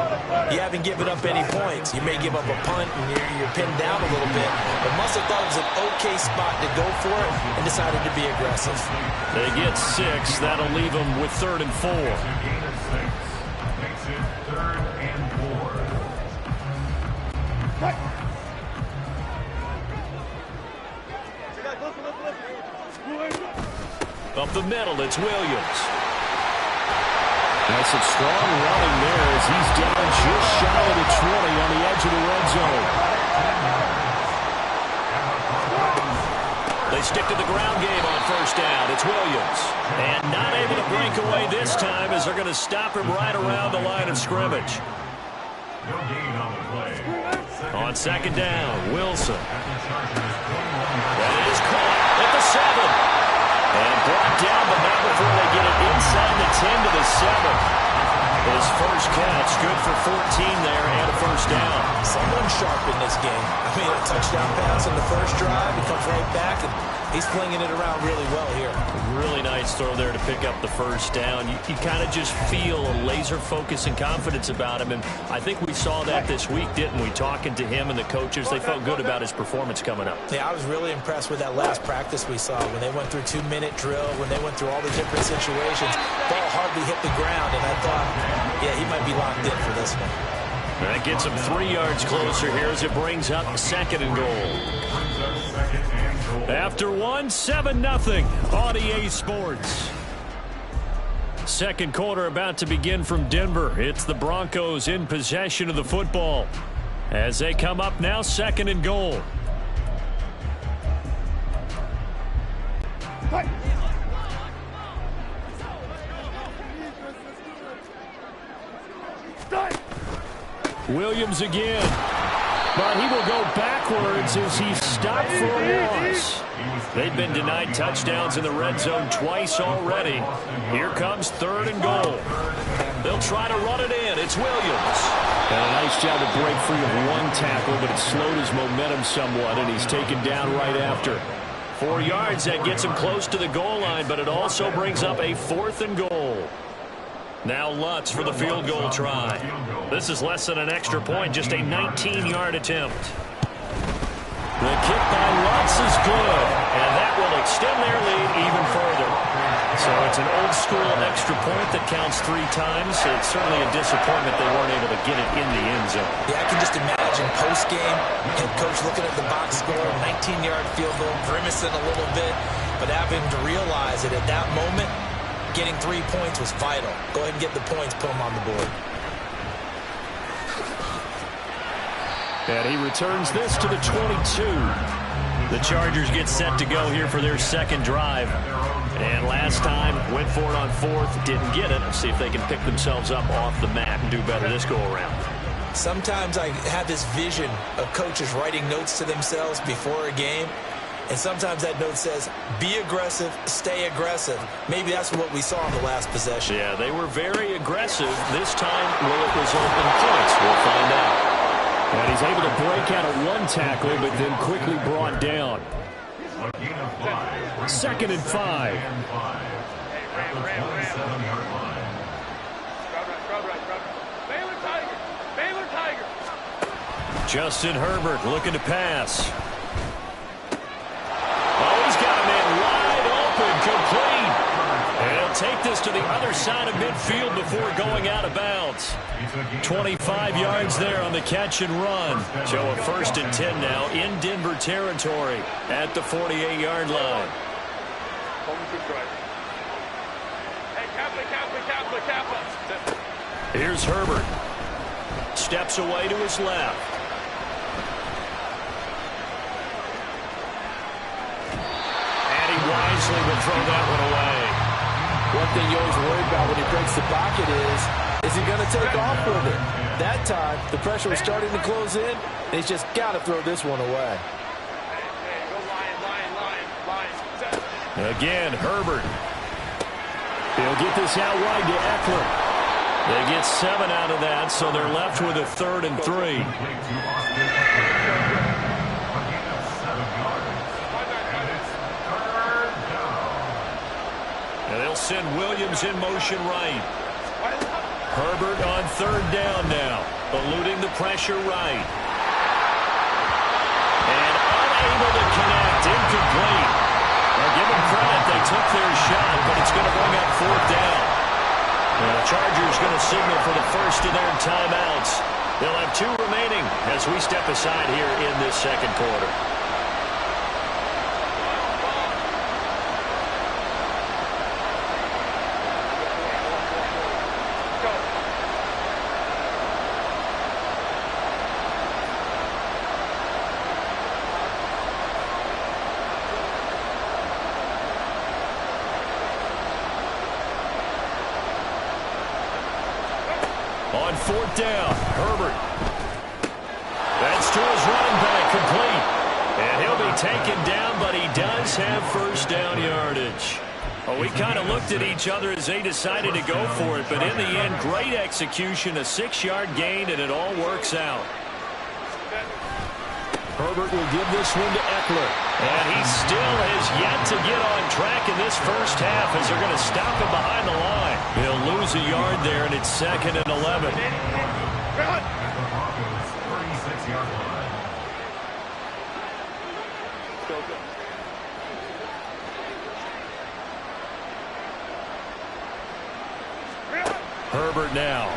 Speaker 3: you haven't given up any points. You may give up a punt and you're pinned down a little bit. But must have thought it was an okay spot to go for it and decided to be aggressive.
Speaker 2: They get 6. That'll leave them with 3rd and 4. Up the middle, it's Williams.
Speaker 6: That's some strong running there as he's down just shy of the 20 on the edge of the red zone.
Speaker 2: They stick to the ground game on first down. It's Williams. And not able to break away this time as they're going to stop him right around the line of scrimmage. On 2nd down, Wilson. That is caught at the 7. And brought down, but not before they get it inside the 10 to the 7. His first catch, good for 14 there and a first down.
Speaker 3: Someone sharp in this game. I mean, a touchdown pass on the first drive. He comes right back, and he's flinging it around really well here.
Speaker 2: Really nice throw there to pick up the first down. You kind of just feel a laser focus and confidence about him, and I think we saw that this week, didn't we? Talking to him and the coaches, they felt good about his performance coming up.
Speaker 3: Yeah, I was really impressed with that last practice we saw when they went through 2-minute drill, when they went through all the different situations. Ball hardly hit the ground, and I thought, yeah, he might be locked in for this one.
Speaker 2: That gets him 3 yards closer here as it brings up 2nd and goal. After 7-0 on EA Sports. Second quarter about to begin from Denver. It's the Broncos in possession of the football as they come up now 2nd and goal.
Speaker 6: Williams again. But he will go backwards as he's stopped for a loss. They've been denied touchdowns in the red zone twice already. Here comes 3rd and goal. They'll try to run it in. It's Williams. And a nice job to break free of one tackle, but it slowed his momentum somewhat, and he's taken down right after. 4 yards, that gets him close to the goal line, but it also brings up a 4th and goal. Now Lutz for the field goal try. This is less than an extra point, just a 19-yard attempt. The kick by Lutz is good, and that will extend their lead even further. So it's an old-school extra point that counts 3 times. It's certainly a disappointment they weren't able to get it in the end zone.
Speaker 3: Yeah, I can just imagine post-game, head coach looking at the box score, 19-yard field goal, grimacing a little bit, but having to realize that at that moment, getting 3 points was vital. Go ahead and get the points, put them on the board.
Speaker 6: And he returns this to the 22.
Speaker 2: The Chargers get set to go here for their 2nd drive. And last time, went for it on 4th, didn't get it. Let's see if they can pick themselves up off the mat and do better this go-around.
Speaker 3: Sometimes I have this vision of coaches writing notes to themselves before a game. And sometimes that note says, be aggressive, stay aggressive. Maybe that's what we saw in the last possession.
Speaker 2: Yeah, they were very aggressive. This time, will it result in points? We'll find out.
Speaker 6: And he's able to break out of 1 tackle, but then quickly brought down. 2nd and 5.
Speaker 2: Justin Herbert looking to pass. Oh, he's got a man wide open, complete. And he'll take this to the other side of midfield before going out of bounds. 25 yards there on the catch and run. So a 1st and 10 now in Denver territory at the 48-yard line. Here's Herbert. Steps away to his left. And he wisely will throw that one away.
Speaker 3: One thing you always worry about when he breaks the pocket is he going to take off with it? That time, the pressure was starting to close in, and he's just got to throw this one away.
Speaker 2: Again, Herbert. He'll get this out wide to Eckler. They get 7 out of that, so they're left with a 3rd and 3. And they'll send Williams in motion right. Herbert on 3rd down now, eluding the pressure right. And unable to connect, incomplete. Now give them credit, they took their shot, but it's going to bring up 4th down. Now the Chargers going to signal for the first of their timeouts. They'll have 2 remaining as we step aside here in this 2nd quarter. On 4th down, Herbert. That's to his running back, complete. And he'll be taken down, but he does have 1st down yardage. Well, we kind of looked at each other as they decided to go for it, but in the end, great execution, a 6-yard gain, and it all works out.
Speaker 6: Herbert will give this one to Eckler.
Speaker 2: And he still has yet to get on track in this first half as they're going to stop him behind the line. He'll lose a yard there, and it's 2nd and 11. Herbert now.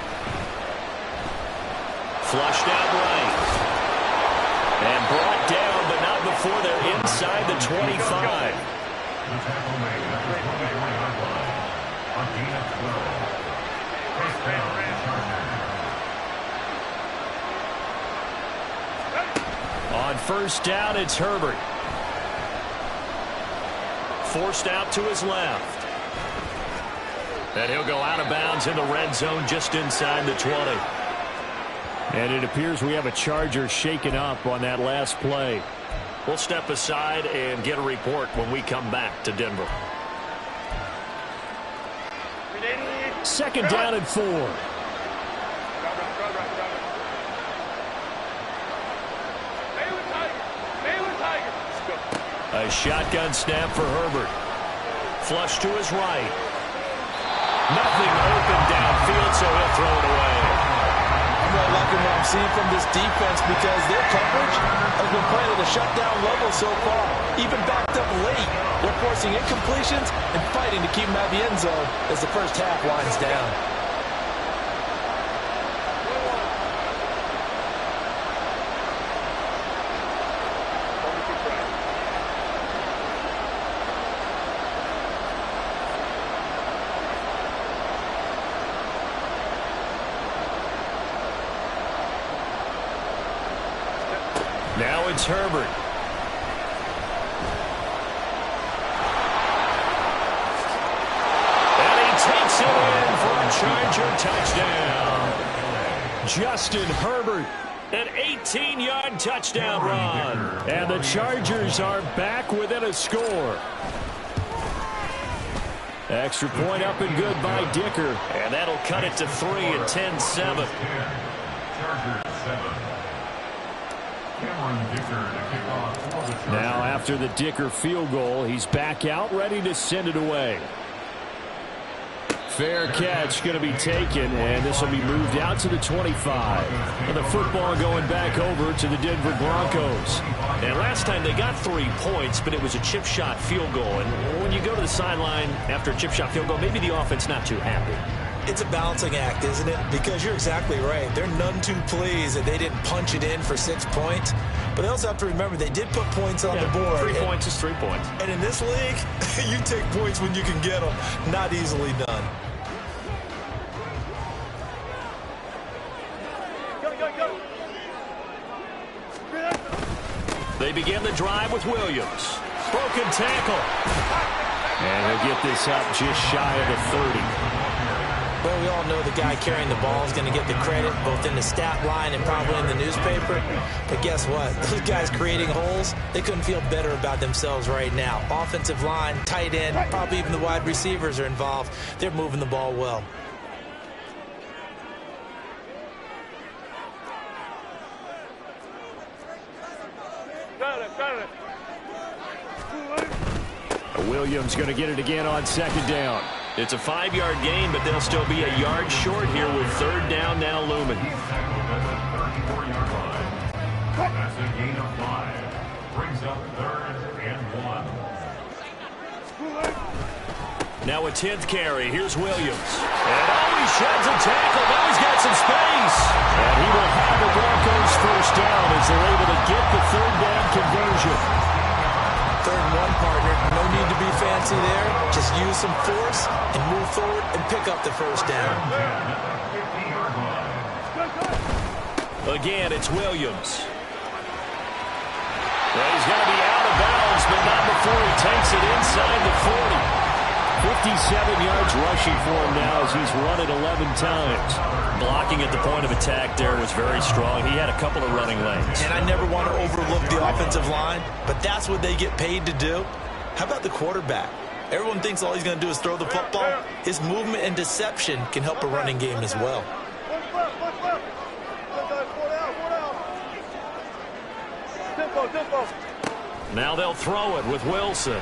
Speaker 2: Flushed out right. And brought down, but not before they're inside the 25. On 1st down, it's Herbert. Forced out to his left. And he'll go out of bounds in the red zone just inside the 20.
Speaker 6: And it appears we have a Charger shaken up on that last play.
Speaker 2: We'll step aside and get a report when we come back to Denver.
Speaker 6: Second down and 4.
Speaker 2: A shotgun snap for Herbert. Flush to his right. Nothing open downfield, so he'll throw it away.
Speaker 3: I'm really liking what I'm seeing from this defense because their coverage has been playing at a shutdown level so far. Even backed up late, they're forcing incompletions and fighting to keep them out of the end zone as the first half winds down.
Speaker 2: Now it's Herbert. And he takes it in for a Charger touchdown.
Speaker 6: Justin Herbert.
Speaker 2: An 18-yard touchdown run.
Speaker 6: And the Chargers are back within a score. Extra point up and good by Dicker.
Speaker 2: And that'll cut it to 3 at 10-7.
Speaker 6: Now after the Dicker field goal, he's back out ready to send it away. Fair catch going to be taken, and this will be moved out to the 25. And the football going back over to the Denver Broncos.
Speaker 2: And last time they got 3 points, but it was a chip shot field goal. And when you go to the sideline after a chip shot field goal, maybe the offense not too happy.
Speaker 3: It's a balancing act, isn't it? Because you're exactly right. They're none too pleased that they didn't punch it in for 6 points. But they also have to remember they did put points on the board.
Speaker 2: 3 points is 3 points.
Speaker 3: And in this league, you take points when you can get them. Not easily done.
Speaker 2: They begin the drive with Williams. Broken tackle.
Speaker 6: And he'll get this up just shy of the 30.
Speaker 3: Well, we all know the guy carrying the ball is going to get the credit both in the stat line and probably in the newspaper. But guess what? Those guys creating holes, they couldn't feel better about themselves right now. Offensive line, tight end, probably even the wide receivers are involved. They're moving the ball well.
Speaker 6: Williams going to get it again on second down.
Speaker 2: It's a 5-yard gain, but they'll still be a yard short here with third down now looming.
Speaker 4: That's a gain of 5. Brings up 3rd and 1.
Speaker 2: Now a 10th carry. Here's Williams. And he sheds a tackle. Now he's got some space.
Speaker 6: And he will have the Broncos first down as they're able to get the third down conversion.
Speaker 3: 3rd and 1, partner. No need to be fancy there. Just use some force and move forward and pick up the first down.
Speaker 2: Again, it's Williams. Well, he's going to be out of bounds, but not before he takes it inside the 40.
Speaker 6: 57 yards rushing for him now as he's run it 11 times.
Speaker 2: Blocking at the point of attack there was very strong. He had a couple of running lanes.
Speaker 3: And I never want to overlook the offensive line, but that's what they get paid to do. How about the quarterback? Everyone thinks all he's going to do is throw the football. His movement and deception can help a running game as well.
Speaker 2: Now they'll throw it with Wilson.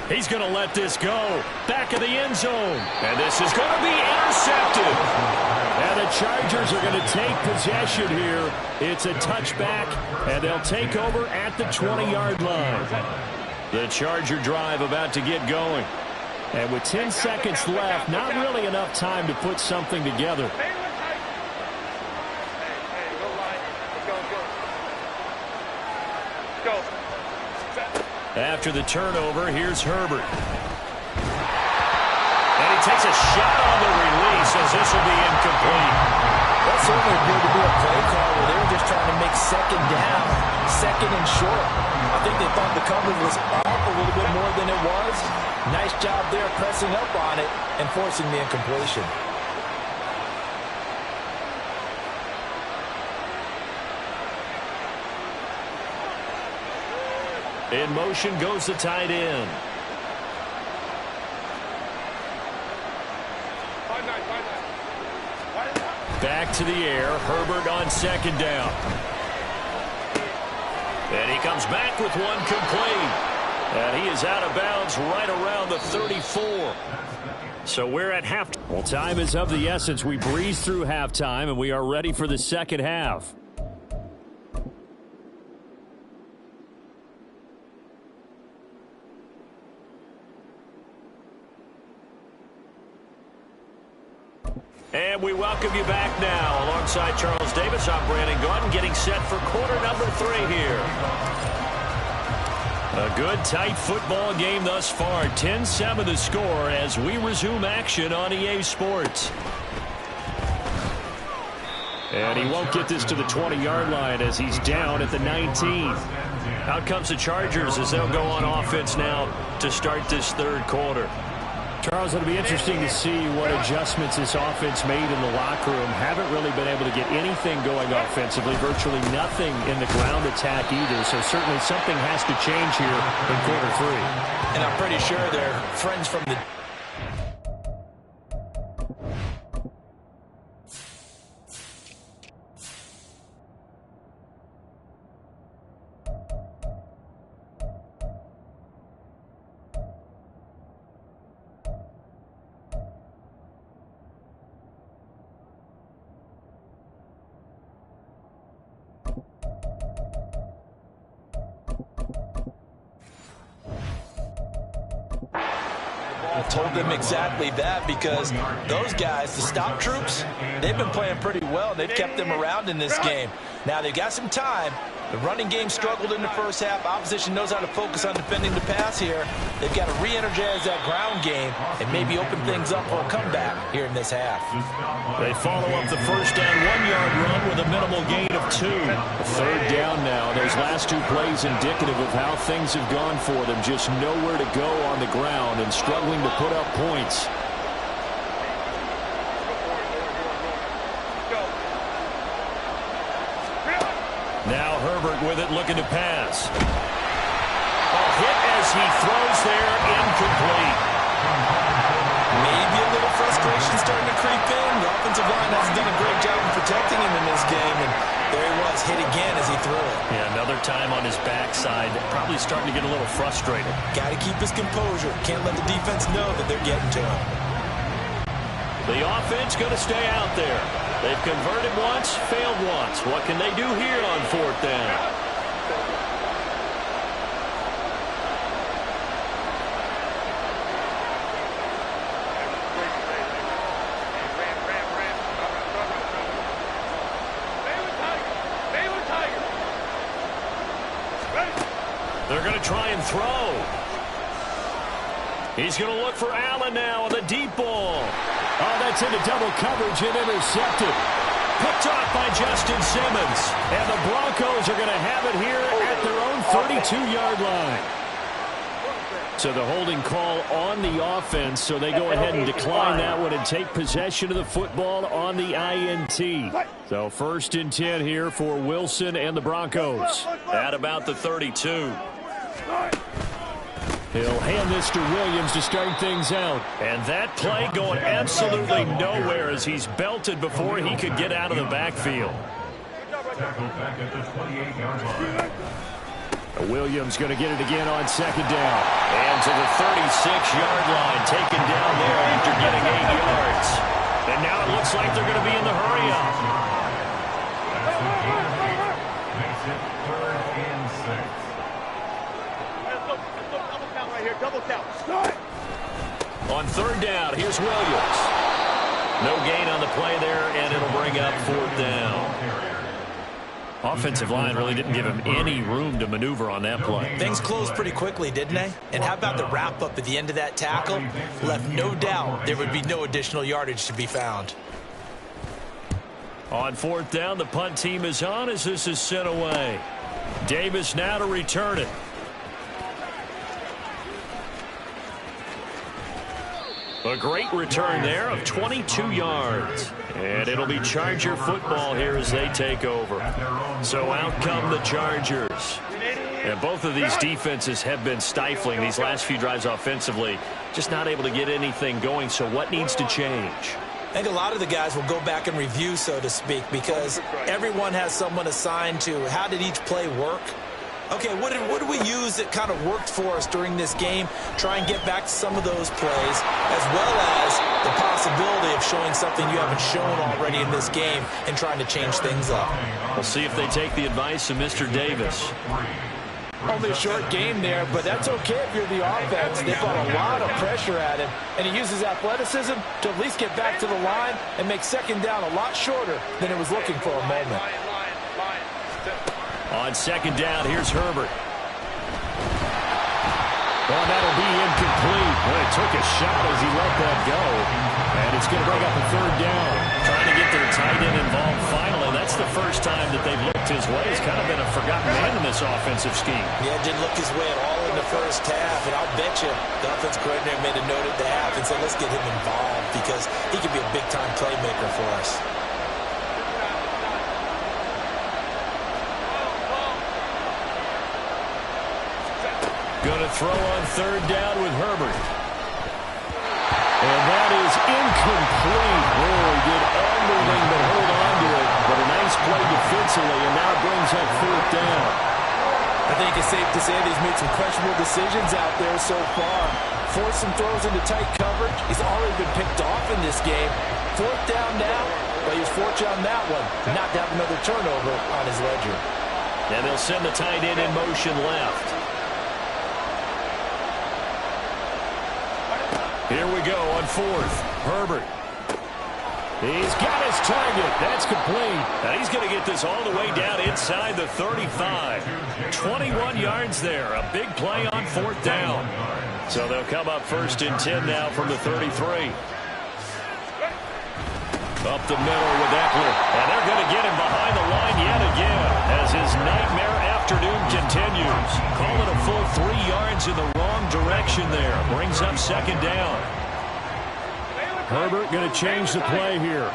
Speaker 2: He's going to let this go. Back of the end zone. And this is going to be intercepted.
Speaker 6: And the Chargers are going to take possession here. It's a touchback, and they'll take over at the 20-yard line.
Speaker 2: The Charger drive about to get going.
Speaker 6: And with 10 seconds left, not really enough time to put something together.
Speaker 2: After the turnover, here's Herbert. And he takes a shot on the release as this will be incomplete.
Speaker 3: That certainly appeared to be a play call where they were just trying to make second down, second and short. I think they thought the coverage was off a little bit more than it was. Nice job there pressing up on it and forcing the incompletion.
Speaker 2: In motion goes the tight end. Back to the air. Herbert on second down. And he comes back with one complete. And he is out of bounds right around the 34. So we're at halftime.
Speaker 6: Well, time is of the essence. We breeze through halftime, and we are ready for the second half.
Speaker 2: And we welcome you back now. Alongside Charles Davis, I'm Brandon Gaudin, getting set for quarter number 3 here. A good, tight football game thus far. 10-7 the score as we resume action on EA Sports.
Speaker 6: And he won't get this to the 20-yard line as he's down at the 19.
Speaker 2: Out comes the Chargers as they'll go on offense now to start this third quarter.
Speaker 6: Charles, it'll be interesting to see what adjustments this offense made in the locker room. Haven't really been able to get anything going offensively, virtually nothing in the ground attack either. So certainly something has to change here in quarter 3.
Speaker 3: And I'm pretty sure they're friends from the... Told them exactly that, because those guys, the stop troops, they've been playing pretty well. They've kept them around in this game. Now they've got some time. The running game struggled in the first half. Opposition knows how to focus on defending the pass here. They've got to re-energize that ground game and maybe open things up for a comeback here in this half.
Speaker 2: They follow up the first down 1-yard run with a minimal gain of 2.
Speaker 6: Third down now. Those last 2 plays indicative of how things have gone for them. Just nowhere to go on the ground and struggling to put up points.
Speaker 2: Now Herbert with it, looking to pass. A hit as he throws there, incomplete.
Speaker 3: Maybe a little frustration starting to creep in. The offensive line hasn't done a great job of protecting him in this game, and there he was, hit again as he threw it.
Speaker 2: Yeah, another time on his backside, probably starting to get a little frustrated.
Speaker 3: Got to keep his composure. Can't let the defense know that they're getting to him.
Speaker 2: The offense going to stay out there. They've converted once, failed once. What can they do here on 4th down? They're going to try and throw. He's going to look for Allen now on the deep ball.
Speaker 6: Oh, that's into double coverage and intercepted.
Speaker 2: Picked off by Justin Simmons.
Speaker 6: And the Broncos are going to have it here at their own 32-yard line. So the holding call on the offense, so they go ahead and decline that one and take possession of the football on the INT. So 1st and 10 here for Wilson and the Broncos.
Speaker 2: At about the 32.
Speaker 6: He'll hand this to Williams to start things out.
Speaker 2: And that play going absolutely nowhere as he's belted before he could get out of the backfield.
Speaker 6: Williams going to get it again on 2nd down.
Speaker 2: And to the 36-yard line, taken down there after getting 8 yards. And now it looks like they're going to be in the hurry-up.
Speaker 4: Makes it 3rd and 6.
Speaker 5: Double count.
Speaker 2: On 3rd down, here's Williams. No gain on the play there, and it'll bring up 4th down.
Speaker 6: Offensive line really didn't give him any room to maneuver on that play.
Speaker 3: Things closed pretty quickly, didn't they? And how about the wrap-up at the end of that tackle? Left no doubt there would be no additional yardage to be found.
Speaker 2: On 4th down, the punt team is on as this is sent away. Davis now to return it. A great return there of 22 yards. And it'll be Charger football here as they take over. So out come the Chargers. And both of these defenses have been stifling these last few drives offensively. Just not able to get anything going. So what needs to change?
Speaker 3: I think a lot of the guys will go back and review, so to speak, because everyone has someone assigned to how did each play work. Okay, what did we use that kind of worked for us during this game? Try and get back to some of those plays, as well as the possibility of showing something you haven't shown already in this game and trying to change things up.
Speaker 2: We'll see if they take the advice of Mr. Davis.
Speaker 3: Only a short game there, but that's okay if you're the offense. They put a lot of pressure at him, and he uses athleticism to at least get back to the line and make second down a lot shorter than it was looking for a moment.
Speaker 2: On second down, here's Herbert. Well, that'll be incomplete. Well, it took a shot as he let that go. And it's going to bring up a third down. Trying to get their tight end involved finally. That's the first time that they've looked his way. He's kind of been a forgotten man in this offensive scheme.
Speaker 3: Yeah, didn't look his way at all in the first half. And I'll bet you the offense coordinator made a note at the half and said, let's get him involved because he could be a big-time playmaker for us.
Speaker 2: Going to throw on third down with Herbert. And that is incomplete. Oh, he did everything but hold on to it. But a nice play defensively, and now brings up fourth down.
Speaker 3: I think it's safe to say that he's made some questionable decisions out there so far. Forced some throws into tight coverage. He's already been picked off in this game. Fourth down now, but he was fortunate on that one not to have another turnover on his ledger.
Speaker 2: And they'll send the tight end in motion left. Here we go on fourth. Herbert. He's got his target. That's complete. Now he's going to get this all the way down inside the 35. 21 yards there. A big play on fourth down. So they'll come up first and 10 now from the 33. Up the middle with Eckler. And they're going to get him behind the line yet again as his nightmare afternoon continues. Call it a full 3 yards in the wrong direction there. Brings up second down.
Speaker 6: Herbert going to change the play here.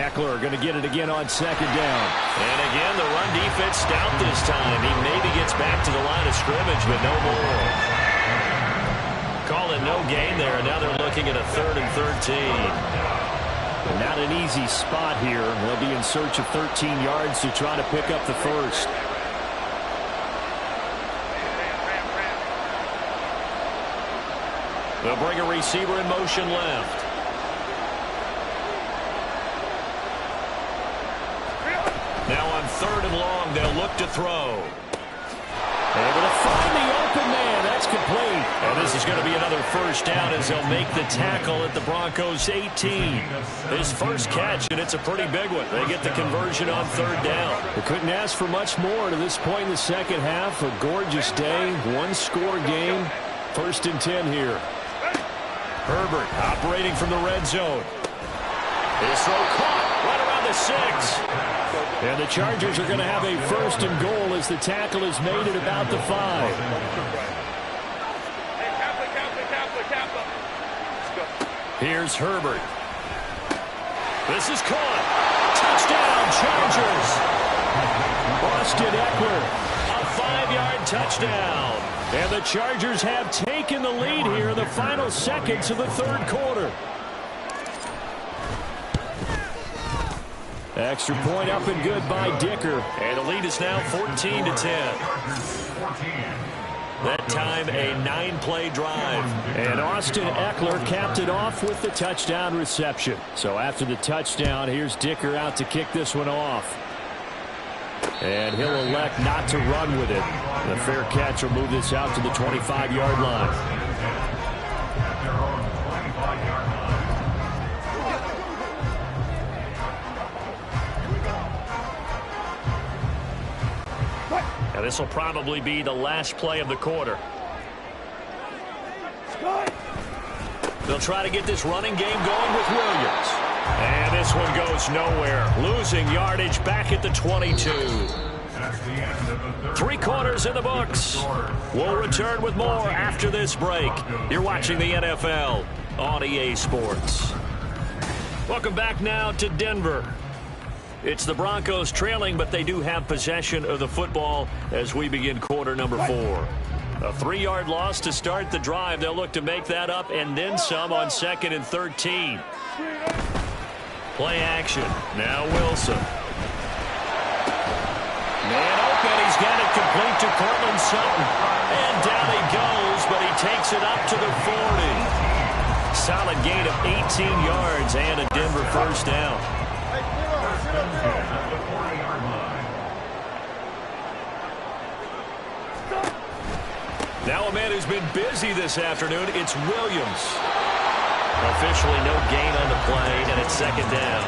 Speaker 6: Eckler going to get it again on second down.
Speaker 2: And again, the run defense stout this time. He maybe gets back to the line of scrimmage, but no more. Call it no gain there, and now they're looking at a 3rd and 13.
Speaker 6: Not an easy spot here. They'll be in search of 13 yards to try to pick up the first.
Speaker 2: They'll bring a receiver in motion left. Now on 3rd and long, they'll look to throw.
Speaker 6: Able to find the open man. That's complete.
Speaker 2: And this is going to be another first down as they'll make the tackle at the Broncos' 18. His first catch, and it's a pretty big one. They get the conversion on 3rd down.
Speaker 6: They couldn't ask for much more to this point in the second half. A gorgeous day, one-score game. 1st and 10 here.
Speaker 2: Herbert operating from the red zone. His throw caught right around the 6.
Speaker 6: And the Chargers are going to have a 1st and goal as the tackle is made at about the 5.
Speaker 2: Here's Herbert. This is caught. Touchdown, Chargers.
Speaker 6: Austin Eckler.
Speaker 2: A 5-yard touchdown.
Speaker 6: And the Chargers have taken the lead here in the final seconds of the 3rd quarter. Extra point up and good by Dicker.
Speaker 2: And the lead is now 14-10. That time a 9-play drive.
Speaker 6: And Austin Eckler capped it off with the touchdown reception. So after the touchdown, here's Dicker out to kick this one off. And he'll elect not to run with it. The fair catch will move this out to the 25-yard line.
Speaker 2: Now this will probably be the last play of the quarter. They'll try to get this running game going with Williams. And this one goes nowhere. Losing yardage back at the 22. 3 quarters in the books. We'll return with more after this break. You're watching the NFL on EA Sports. Welcome back now to Denver. It's the Broncos trailing, but they do have possession of the football as we begin quarter number 4. A 3-yard loss to start the drive. They'll look to make that up and then some on 2nd and 13. Play action. Now Wilson. Man open. He's got it complete to Cortland Sutton. And down he goes, but he takes it up to the 40. Solid gain of 18 yards and a Denver first down. Now a man who's been busy this afternoon, it's Williams. Officially no gain on the play, and it's 2nd down.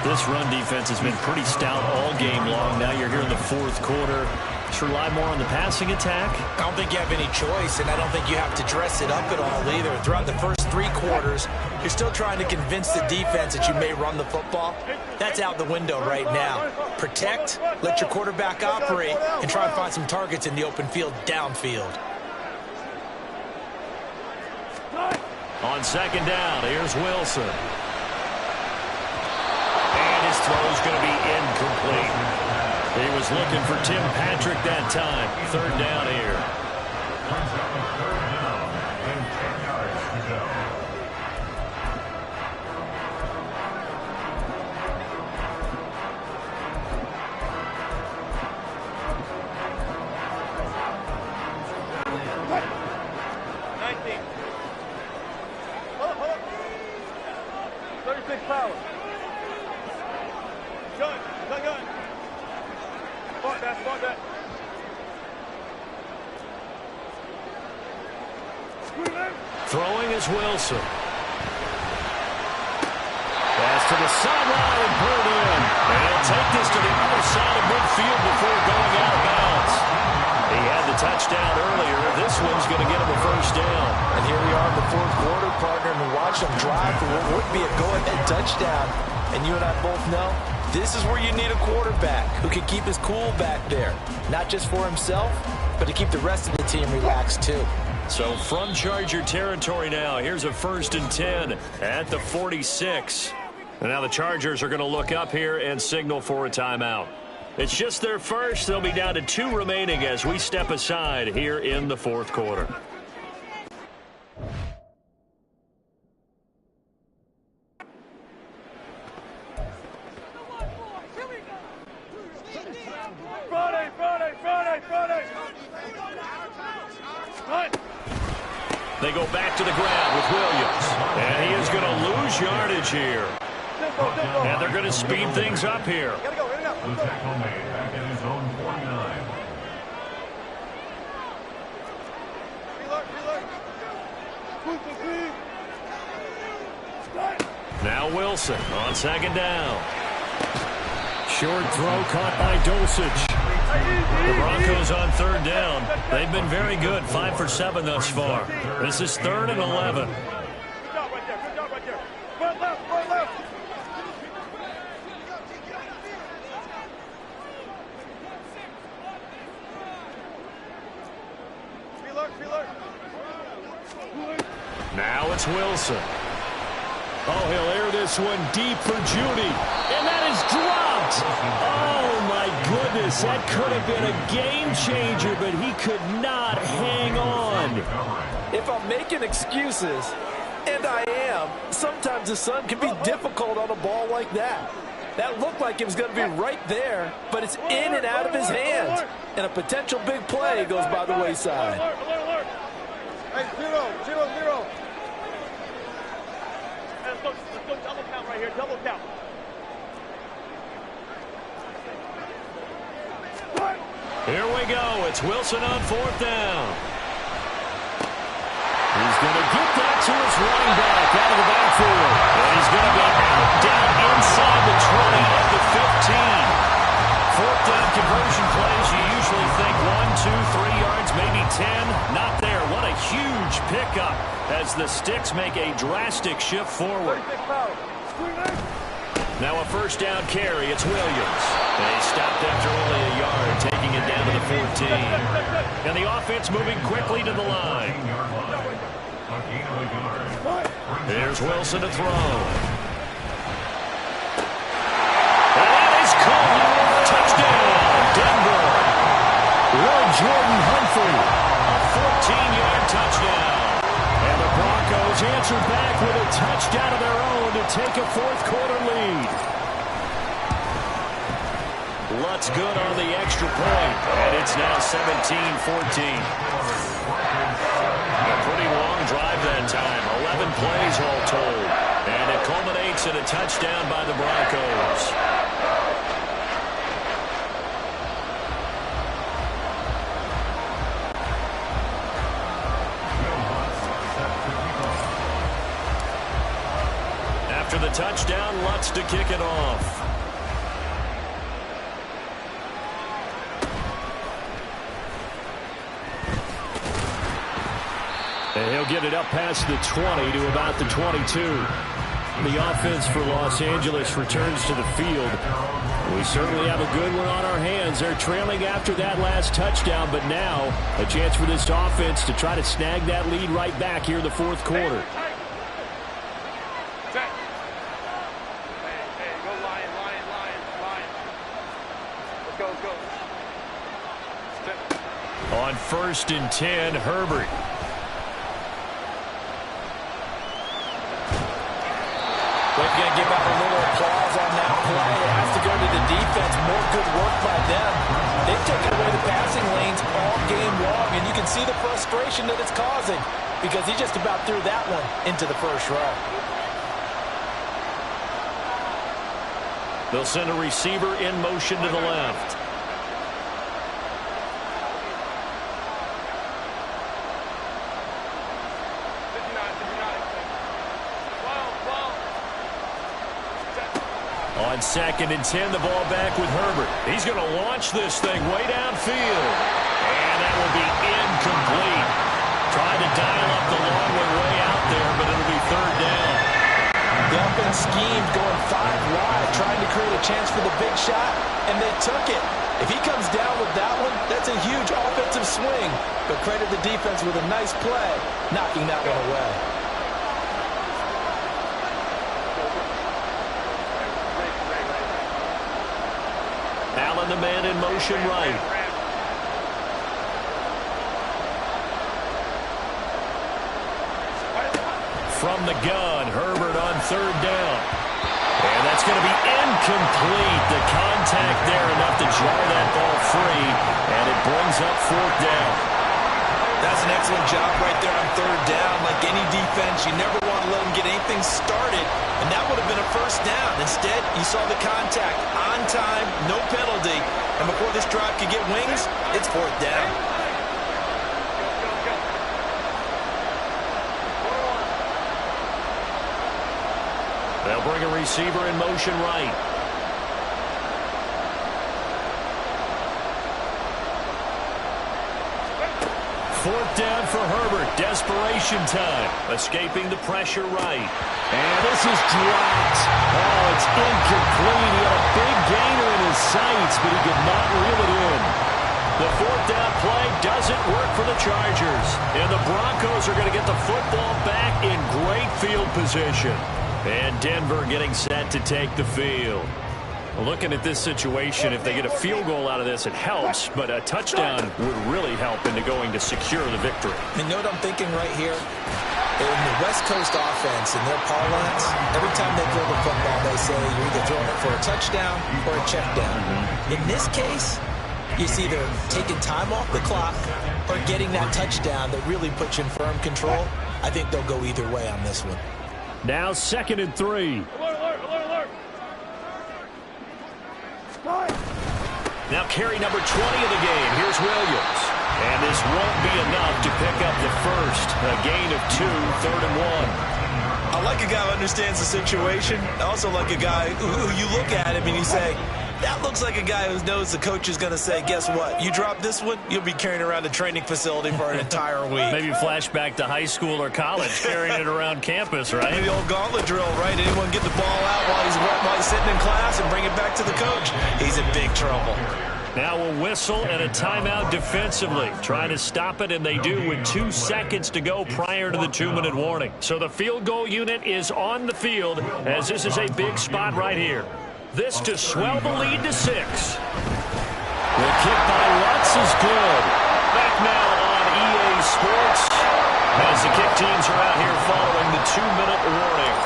Speaker 2: This run defense has been pretty stout all game long. Now you're here in the 4th quarter. Just rely more on the passing attack?
Speaker 3: I don't think you have any choice, and I don't think you have to dress it up at all either. Throughout the first 3 quarters, you're still trying to convince the defense that you may run the football. That's out the window right now. Protect, let your quarterback operate, and try and find some targets in the open field downfield.
Speaker 2: On 2nd down, here's Wilson. And his throw's going to be incomplete. He was looking for Tim Patrick that time. 3rd down here. Throwing is Wilson. Pass to the sideline and pulled in. And he'll take this to the other side of midfield before going out of bounds. He had the touchdown earlier. This one's going to get him a first down.
Speaker 3: And here we are in the 4th quarter, partner, and we watch them drive for what would be a go-ahead touchdown. And you and I both know this is where you need a quarterback who can keep his cool back there. Not just for himself, but to keep the rest of the team relaxed too.
Speaker 2: So from Charger territory now, here's a 1st and 10 at the 46. And now the Chargers are going to look up here and signal for a timeout. It's just their first. They'll be down to 2 remaining as we step aside here in the 4th quarter. They go back to the ground with Williams. And he is going to lose yardage here. And they're going to speed things up here.
Speaker 4: The tackle made back in his own 49.
Speaker 2: Now Wilson on 2nd down.
Speaker 6: Short throw caught by Dosich.
Speaker 2: The Broncos on 3rd down. They've been very good, 5 for 7 thus far. This is 3rd and 11.
Speaker 5: Good job right there. Good job right there. Front left, front left.
Speaker 2: Now it's Wilson.
Speaker 6: Oh, he'll air this one deep for Judy. And that is dropped. Oh, my goodness. That could have been a game changer, but he could not hang on.
Speaker 3: If I'm making excuses, and I am, sometimes the sun can be difficult on a ball like that. That looked like it was going to be right there, but it's in and out of his hands. And a potential big play goes by the wayside.
Speaker 5: Hey, 0-0-0. Let's go double count right here, double count.
Speaker 2: Here we go. It's Wilson on 4th down.
Speaker 6: He's going to get that to his running back out of the backfield.
Speaker 2: And he's going to be out down inside the 20 at the 15. 4th down conversion plays, you usually think 1, 2, 3 yards, maybe 10. Not there. What a huge pickup as the Sticks make a drastic shift forward. Now a 1st down carry. It's Williams. And he stopped after only a yard, taking it down to the 14. And the offense moving quickly to the line.
Speaker 4: A gain of a yard.
Speaker 2: Here's Wilson to throw. And that is caught. Touchdown, Denver.
Speaker 6: Lord Jordan Humphrey.
Speaker 2: A 14-yard touchdown.
Speaker 6: And the Broncos answer back with a touchdown of their own to take a fourth-quarter lead.
Speaker 2: Lutz good on the extra point, and it's now 17-14. A pretty long drive that time, 11 plays all told, and it culminates in a touchdown by the Broncos. After the touchdown, Lutz to kick it off.
Speaker 6: And he'll get it up past the 20 to about the 22. The offense for Los Angeles returns to the field. We certainly have a good one on our hands. They're trailing after that last touchdown, but now a chance for this offense to try to snag that lead right back here in the fourth quarter.
Speaker 2: On 1st and 10, Herbert.
Speaker 3: We're going to give out a little applause on that play. It has to go to the defense. More good work by them. They've taken away the passing lanes all game long, and you can see the frustration that it's causing because he just about threw that one into the first row.
Speaker 2: They'll send a receiver in motion to the left. On 2nd and 10, the ball back with Herbert. He's going to launch this thing way downfield. And that will be incomplete. Tried to dial up the long way out there, but it'll be 3rd down.
Speaker 3: The offense schemed going 5 wide, trying to create a chance for the big shot, and they took it. If he comes down with that one, that's a huge offensive swing. But credit the defense with a nice play, knocking that one away.
Speaker 2: Allen, the man in motion right. From the gun, Herbert on 3rd down. And that's going to be incomplete. The contact there enough to jar that ball free. And it brings up 4th down.
Speaker 3: That's an excellent job right there on 3rd down. Like any defense, you never want to let them get anything started. And that would have been a 1st down. Instead, you saw the contact on time, no penalty. And before this drive could get wings, it's 4th down.
Speaker 2: They'll bring a receiver in motion right. Fourth down for Herbert. Desperation time. Escaping the pressure right.
Speaker 6: And this is dropped. Oh, it's incomplete. He had a big gainer in his sights, but he could not reel it in.
Speaker 2: The 4th down play doesn't work for the Chargers. And the Broncos are going to get the football back in great field position. And Denver getting set to take the field. Looking at this situation, if they get a field goal out of this, it helps, but a touchdown would really help into going to secure the victory.
Speaker 3: You know what I'm thinking right here? In the West Coast offense, in their parlance, every time they throw the football, they say you're either throwing it for a touchdown or a check down. In this case, it's either taking time off the clock or getting that touchdown that really puts you in firm control. I think they'll go either way on this one.
Speaker 6: Now 2nd and 3.
Speaker 2: Now carry number 20 of the game. Here's Williams. And this won't be enough to pick up the first. A gain of 2, 3rd and 1.
Speaker 3: I like a guy who understands the situation. I also like a guy who you look at him and you say, that looks like a guy who knows the coach is going to say, guess what? You drop this one, you'll be carrying around a training facility for an entire week.
Speaker 2: Maybe flashback to high school or college, carrying it around campus, right?
Speaker 3: Maybe the old gauntlet drill, right? Anyone get the ball out while he's sitting in class and bring it back to the coach? He's in big trouble.
Speaker 2: Now a whistle and a timeout defensively. Trying to stop it, and they do with 2 seconds to go prior to the 2-minute warning. So the field goal unit is on the field as this is a big spot right here. This to swell the lead to 6. The kick by Lutz is good. Back now on EA Sports as the kick teams are out here following the 2-minute warning.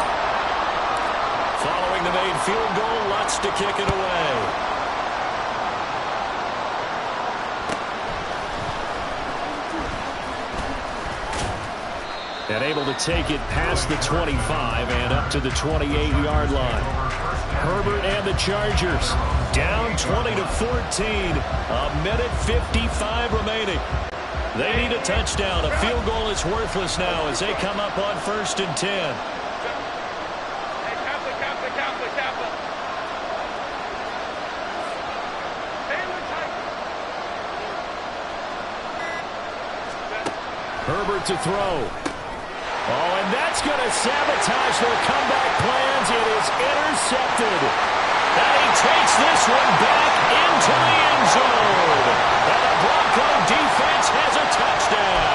Speaker 2: Following the made field goal, Lutz to kick it away. And able to take it past the 25 and up to the 28-yard line. Herbert and the Chargers down 20-14. A minute 55 remaining. They need a touchdown. A field goal is worthless now as they come up on 1st and 10. Herbert to throw. Oh, and that's going to sabotage their comeback plans. It is intercepted. And he takes this one back into the end zone. And the Bronco defense has a touchdown.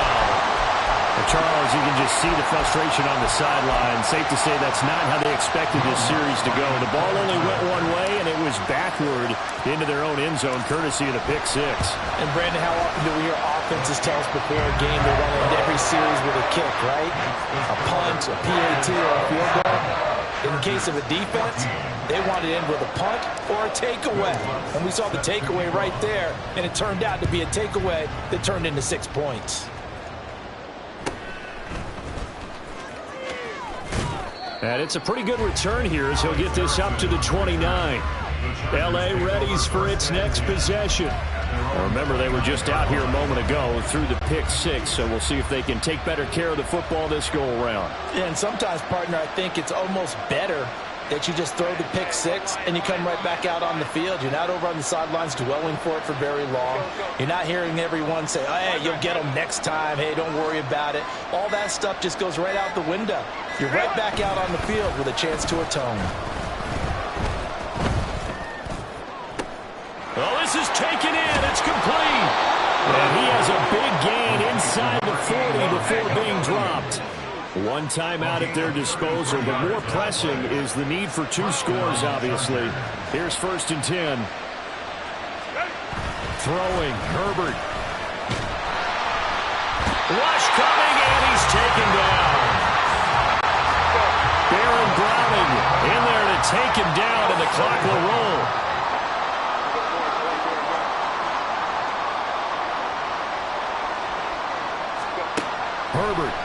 Speaker 6: Charles, you can just see the frustration on the sideline. Safe to say that's not how they expected this series to go. The ball only went one way, and it was backward into their own end zone, courtesy of the pick 6.
Speaker 3: And, Brandon, how often do we hear offenses tell us before a game they want to end every series with a kick, right? A punt, a PAT, or a field goal. In the case of a defense, they want to end with a punt or a takeaway. And we saw the takeaway right there, and it turned out to be a takeaway that turned into 6 points.
Speaker 6: And it's a pretty good return here as he'll get this up to the 29. L.A. readies for its next possession. Now remember, they were just out here a moment ago through the pick 6, so we'll see if they can take better care of the football this go-around.
Speaker 3: Yeah, and sometimes, partner, I think it's almost better that you just throw the pick 6 and you come right back out on the field. You're not over on the sidelines dwelling for it for very long. You're not hearing everyone say, oh, hey, you'll get them next time. Hey, don't worry about it. All that stuff just goes right out the window. You're right back out on the field with a chance to atone.
Speaker 2: Oh, this is taken in. It's complete.
Speaker 6: And he has a big gain inside the 40 before being dropped. One timeout at their disposal, but more pressing is the need for 2 scores, obviously. Here's 1st and 10. Throwing, Herbert.
Speaker 2: Rush coming, and he's taken down.
Speaker 6: Baron Browning in there to take him down, and the clock will roll. Herbert.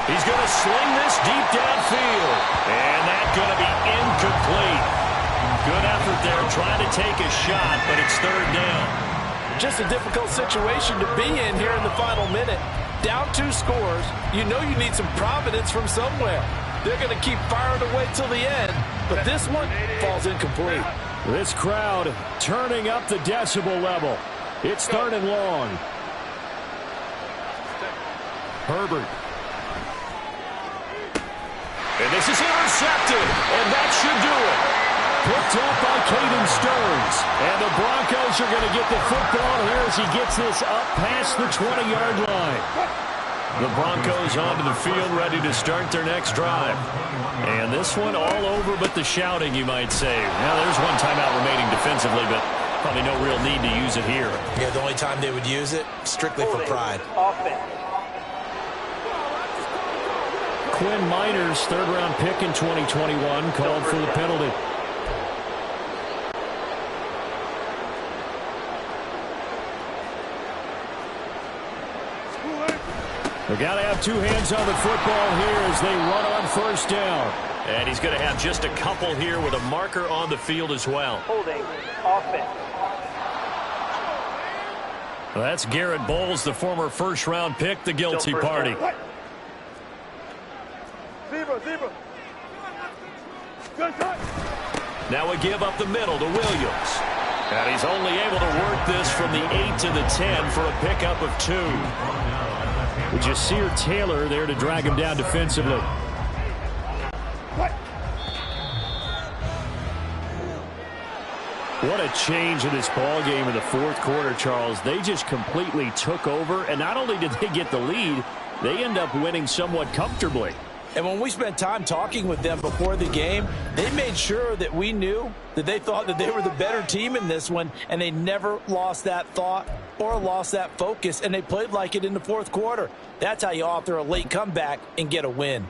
Speaker 2: He's going to sling this deep downfield. And that's going to be incomplete. Good effort there trying to take a shot, but it's 3rd down.
Speaker 3: Just a difficult situation to be in here in the final minute. Down 2 scores. You know you need some providence from somewhere. They're going to keep firing away till the end, but this one falls incomplete.
Speaker 6: This crowd turning up the decibel level. It's 3rd and long. Herbert.
Speaker 2: And this is intercepted, and that should do it.
Speaker 6: Picked up by Caden Stearns. And the Broncos are going to get the football here as he gets this up past the 20-yard line.
Speaker 2: The Broncos onto the field ready to start their next drive. And this one all over but the shouting, you might say. Now, there's one timeout remaining defensively, but probably no real need to use it here.
Speaker 3: Yeah, the only time they would use it, strictly for pride.
Speaker 6: Quinn Miners, 3rd-round pick in 2021, called for the penalty. They got to have 2 hands on the football here as they run on 1st down.
Speaker 2: And he's going to have just a couple here with a marker on the field as well.
Speaker 5: Holding. Offense.
Speaker 2: Well, that's Garrett Bowles, the former 1st-round pick, the guilty party.
Speaker 5: Zebra. Good touch.
Speaker 2: Now a give up the middle to Williams. And he's only able to work this from the 8 to the 10 for a pickup of 2.
Speaker 6: Jasir Taylor there to drag him down defensively. What a change in this ball game in the fourth quarter, Charles. They just completely took over, and not only did they get the lead, they end up winning somewhat comfortably.
Speaker 3: And when we spent time talking with them before the game, they made sure that we knew that they thought that they were the better team in this one, and they never lost that thought or lost that focus, and they played like it in the fourth quarter. That's how you author a late comeback and get a win.